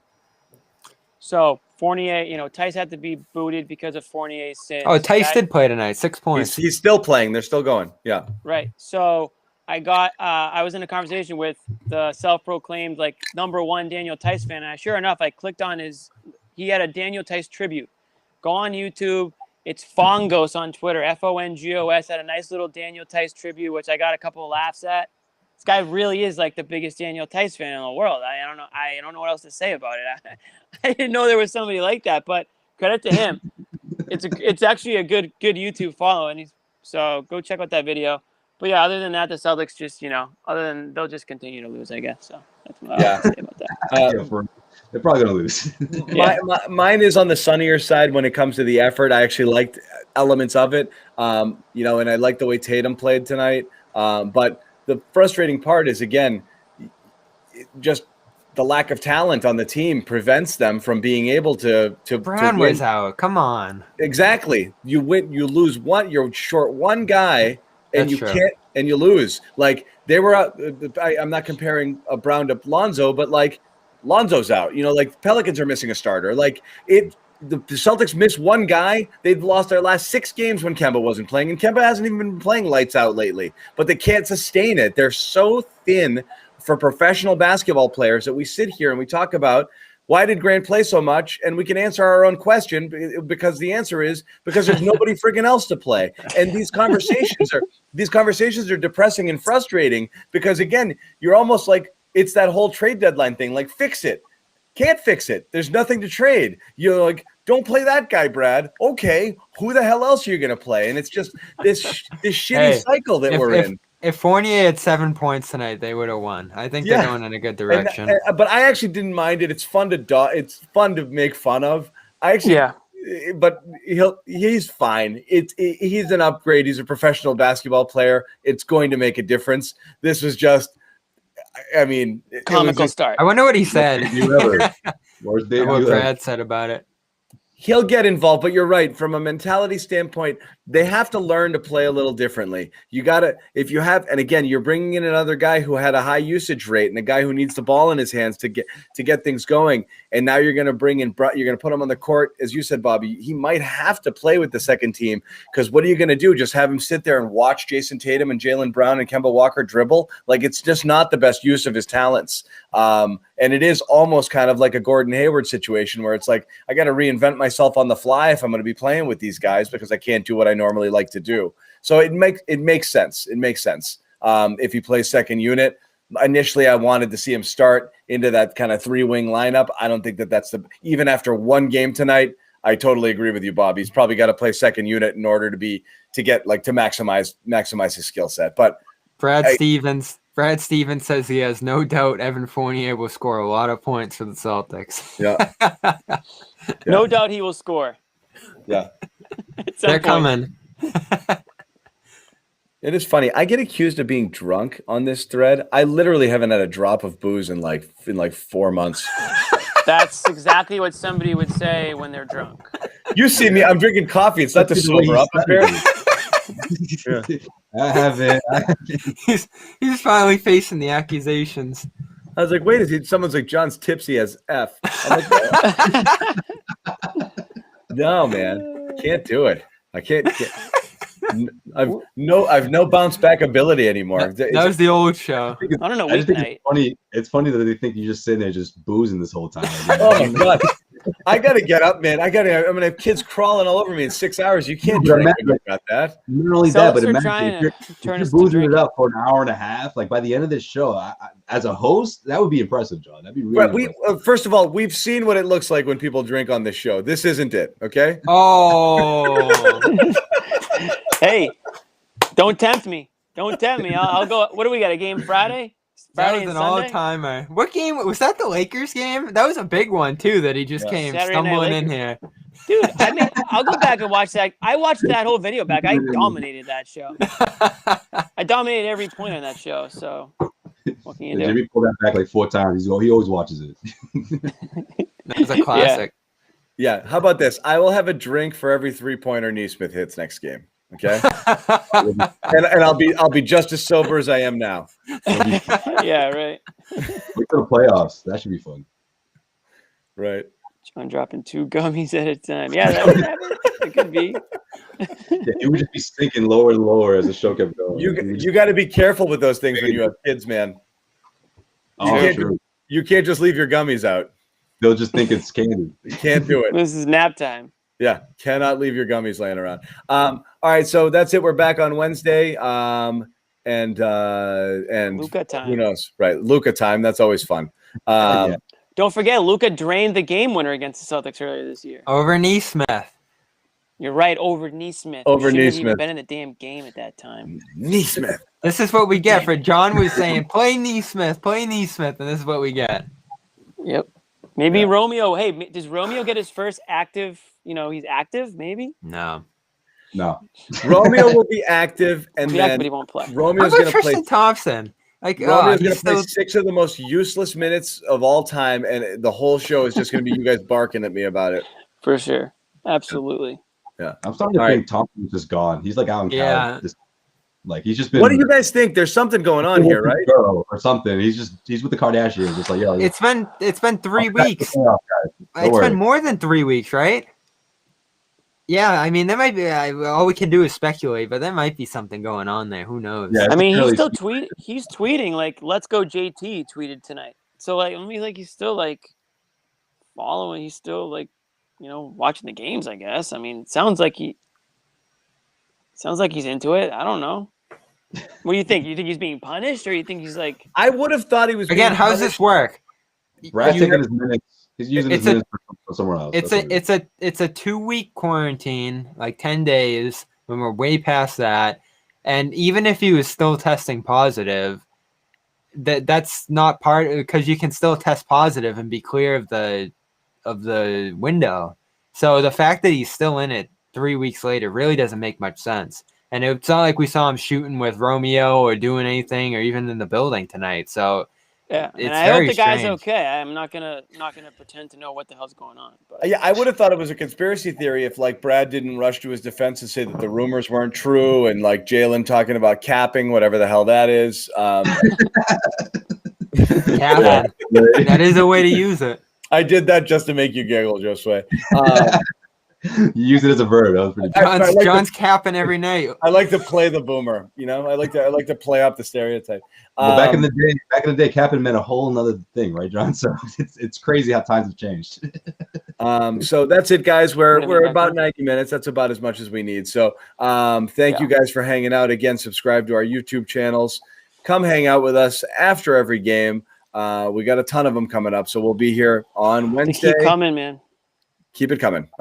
So Fournier, Tice had to be booted because of Fournier's sins.
Oh, Tice did play tonight, 6 points.
He's still playing. They're still going. Yeah.
Right. So I was in a conversation with the self-proclaimed #1 Daniel Tice fan, and sure enough, I clicked on he had a Daniel Tice tribute. Go on YouTube. It's Fongos on Twitter. Fongos had a nice little Daniel Tice tribute, which I got a couple of laughs at. This guy really is the biggest Daniel Tice fan in the world. I don't know. I don't know what else to say about it. I didn't know there was somebody like that, but credit to him. It's actually a good YouTube follow, and so go check out that video. But yeah, other than that, the Celtics just they'll just continue to lose, I guess. So that's what I have to say about that.
They're probably going to lose.
Mine is on the sunnier side when it comes to the effort. I actually liked elements of it, and I liked the way Tatum played tonight. But the frustrating part is, again, just the lack of talent on the team prevents them from being able to
Brown
win.
was out. Come on.
Exactly. You lose one. You're short one guy, and
That's
you
true.
can't, and you lose. They were out. I'm not comparing Brown to Lonzo, but Lonzo's out. Pelicans are missing a starter. The Celtics miss one guy. They've lost their last 6 games when Kemba wasn't playing, and Kemba hasn't even been playing lights out lately. But they can't sustain it. They're so thin for professional basketball players that we sit here and we talk about why did Grant play so much, and we can answer our own question because the answer is because there's nobody friggin' else to play. And these conversations are depressing and frustrating because, again, you're almost like it's that whole trade deadline thing. Fix it. Can't fix it. There's nothing to trade. You're don't play that guy, Brad. Okay, who the hell else are you going to play? And it's just this shitty cycle that we're in.
If Fournier had 7 points tonight, they would have won. I think they're going in a good direction.
But I actually didn't mind it. It's fun to make fun of. But he's fine. He's an upgrade. He's a professional basketball player. It's going to make a difference. This was just,
comical start.
I wonder what he said.
What
Brad said about it.
He'll get involved, but you're right. From a mentality standpoint, they have to learn to play a little differently. You got to, and again, you're bringing in another guy who had a high usage rate and a guy who needs the ball in his hands to get things going. And now you're going to you're going to put him on the court. As you said, Bobby, he might have to play with the second team because what are you going to do? Just have him sit there and watch Jayson Tatum and Jaylen Brown and Kemba Walker dribble? It's just not the best use of his talents. And it is almost kind of like a Gordon Hayward situation where it's I got to reinvent myself on the fly if I'm going to be playing with these guys because I can't do what I normally like to do. So it makes sense. It makes sense. If he plays second unit. Initially, I wanted to see him start into that kind of 3-wing lineup. I don't think that's even after one game tonight. I totally agree with you, Bob. He's probably got to play second unit in order to maximize his skill set. But
Brad Stevens says he has no doubt Evan Fournier will score a lot of points for the Celtics.
Yeah.
No doubt he will score.
Yeah.
They're coming.
It is funny. I get accused of being drunk on this thread. I literally haven't had a drop of booze in 4 months.
That's exactly what somebody would say when they're drunk.
You see me, I'm drinking coffee. It's not to sober up.
I haven't.
He's
finally facing the accusations.
I was like, wait, someone's like, John's tipsy as F. I'm like, no, man. Can't do it. I can't. I've no bounce back ability anymore.
That was the old show.
I don't know.
I just think it's funny. It's funny that they think you're just sitting there just boozing this whole time.
Oh my god! I gotta get up, man. I'm gonna have kids crawling all over me in 6 hours. You can't drink about that.
Not only that, but imagine if you're boozing it up for an hour and a half. By the end of this show, as a host, that would be impressive, John. That'd be really.
Right, first of all, we've seen what it looks like when people drink on this show. This isn't it, okay?
Oh.
Hey, don't tempt me. Don't tempt me. I'll go. What do we got? A game Friday?
That was an all-timer. What game was that? The Lakers game? That was a big one too. That he just came
Saturday
stumbling in here.
Dude, I'll go back and watch that. I watched that whole video back. I dominated that show. I dominated every point on that show. So What can you do?
Jimmy pulled that back like 4 times. He always watches it.
That was a classic.
Yeah. How about this? I will have a drink for every 3-pointer Nesmith hits next game. Okay. and I'll be just as sober as I am now.
Yeah, right.
Wait for the playoffs. That should be fun.
Right.
John dropping 2 gummies at a time. Yeah, that would happen. It could be.
Yeah, it would just be sinking lower and lower as the show kept going.
You got to be careful with those things when you have kids, man. You can't just leave your gummies out.
They'll just think it's candy.
You can't do it.
This is nap time.
Yeah, cannot leave your gummies laying around. All right, so that's it. We're back on Wednesday. And
Luka time.
Who knows? Right, Luka time. That's always fun.
Yeah.
Don't forget, Luka drained the game winner against the Celtics earlier this year.
Over Nesmith.
You're right, over Nesmith.
Over
Shouldn't have
Nesmith.
even been in the damn game at that time.
Nesmith.
This is what we get for John was saying, play Nesmith, and this is what we get.
Yep. Maybe Romeo. Hey, does Romeo get his first active? He's active. Maybe.
No.
Romeo will be active, and then
but he won't play.
Romeo's going to play.
Tristan Thompson.
Romeo's going to play 6 of the most useless minutes of all time, and the whole show is just going to be you guys barking at me about it.
For sure. Absolutely.
Yeah.
I'm starting to think Thompson's just gone. He's like out in college. Like he's just been.
What do you guys think? There's something going on here, right?
Or something. He's with the Kardashians. Just like,
It's been 3 weeks. It's been more than 3 weeks, right? Yeah, I mean, there might be. All we can do is speculate, but there might be something going on there. Who knows?
Yeah,
I mean, he's still He's tweeting like, "Let's go, JT." Tweeted tonight. So he's still like following. He's still like, watching the games. I guess. I mean, sounds like he's into it. I don't know. What do you think? You think he's being punished, or you think he's like?
I would have thought he was.
Again, how does this work?
Brad's taking his minutes. He's using his minutes for somewhere else.
It's a 2-week quarantine, like 10 days. When we're way past that, and even if he was still testing positive, that's not part because you can still test positive and be clear of the window. So the fact that he's still in it 3 weeks later really doesn't make much sense. And it's not like we saw him shooting with Romeo or doing anything or even in the building tonight. So
yeah,
it's
and I hope the guy's
strange.
okay. I'm not gonna pretend to know what the hell's going on. But.
Yeah, I would have thought it was a conspiracy theory if like Brad didn't rush to his defense and say that the rumors weren't true, and like Jalen talking about capping, whatever the hell that is.
Capping. That is a way to use it.
I did that just to make you giggle, Josue.
You use it as a verb. That was pretty.
John's capping every night.
I like to play the boomer. I like to play up the stereotype.
Well, back in the day, capping meant a whole nother thing, right, John? So it's crazy how times have changed.
So that's it, guys. We're about 90 minutes. That's about as much as we need. So thank you guys for hanging out. Again, subscribe to our YouTube channels. Come hang out with us after every game. We got a ton of them coming up, so we'll be here on Wednesday.
Keep coming, man.
Keep it coming.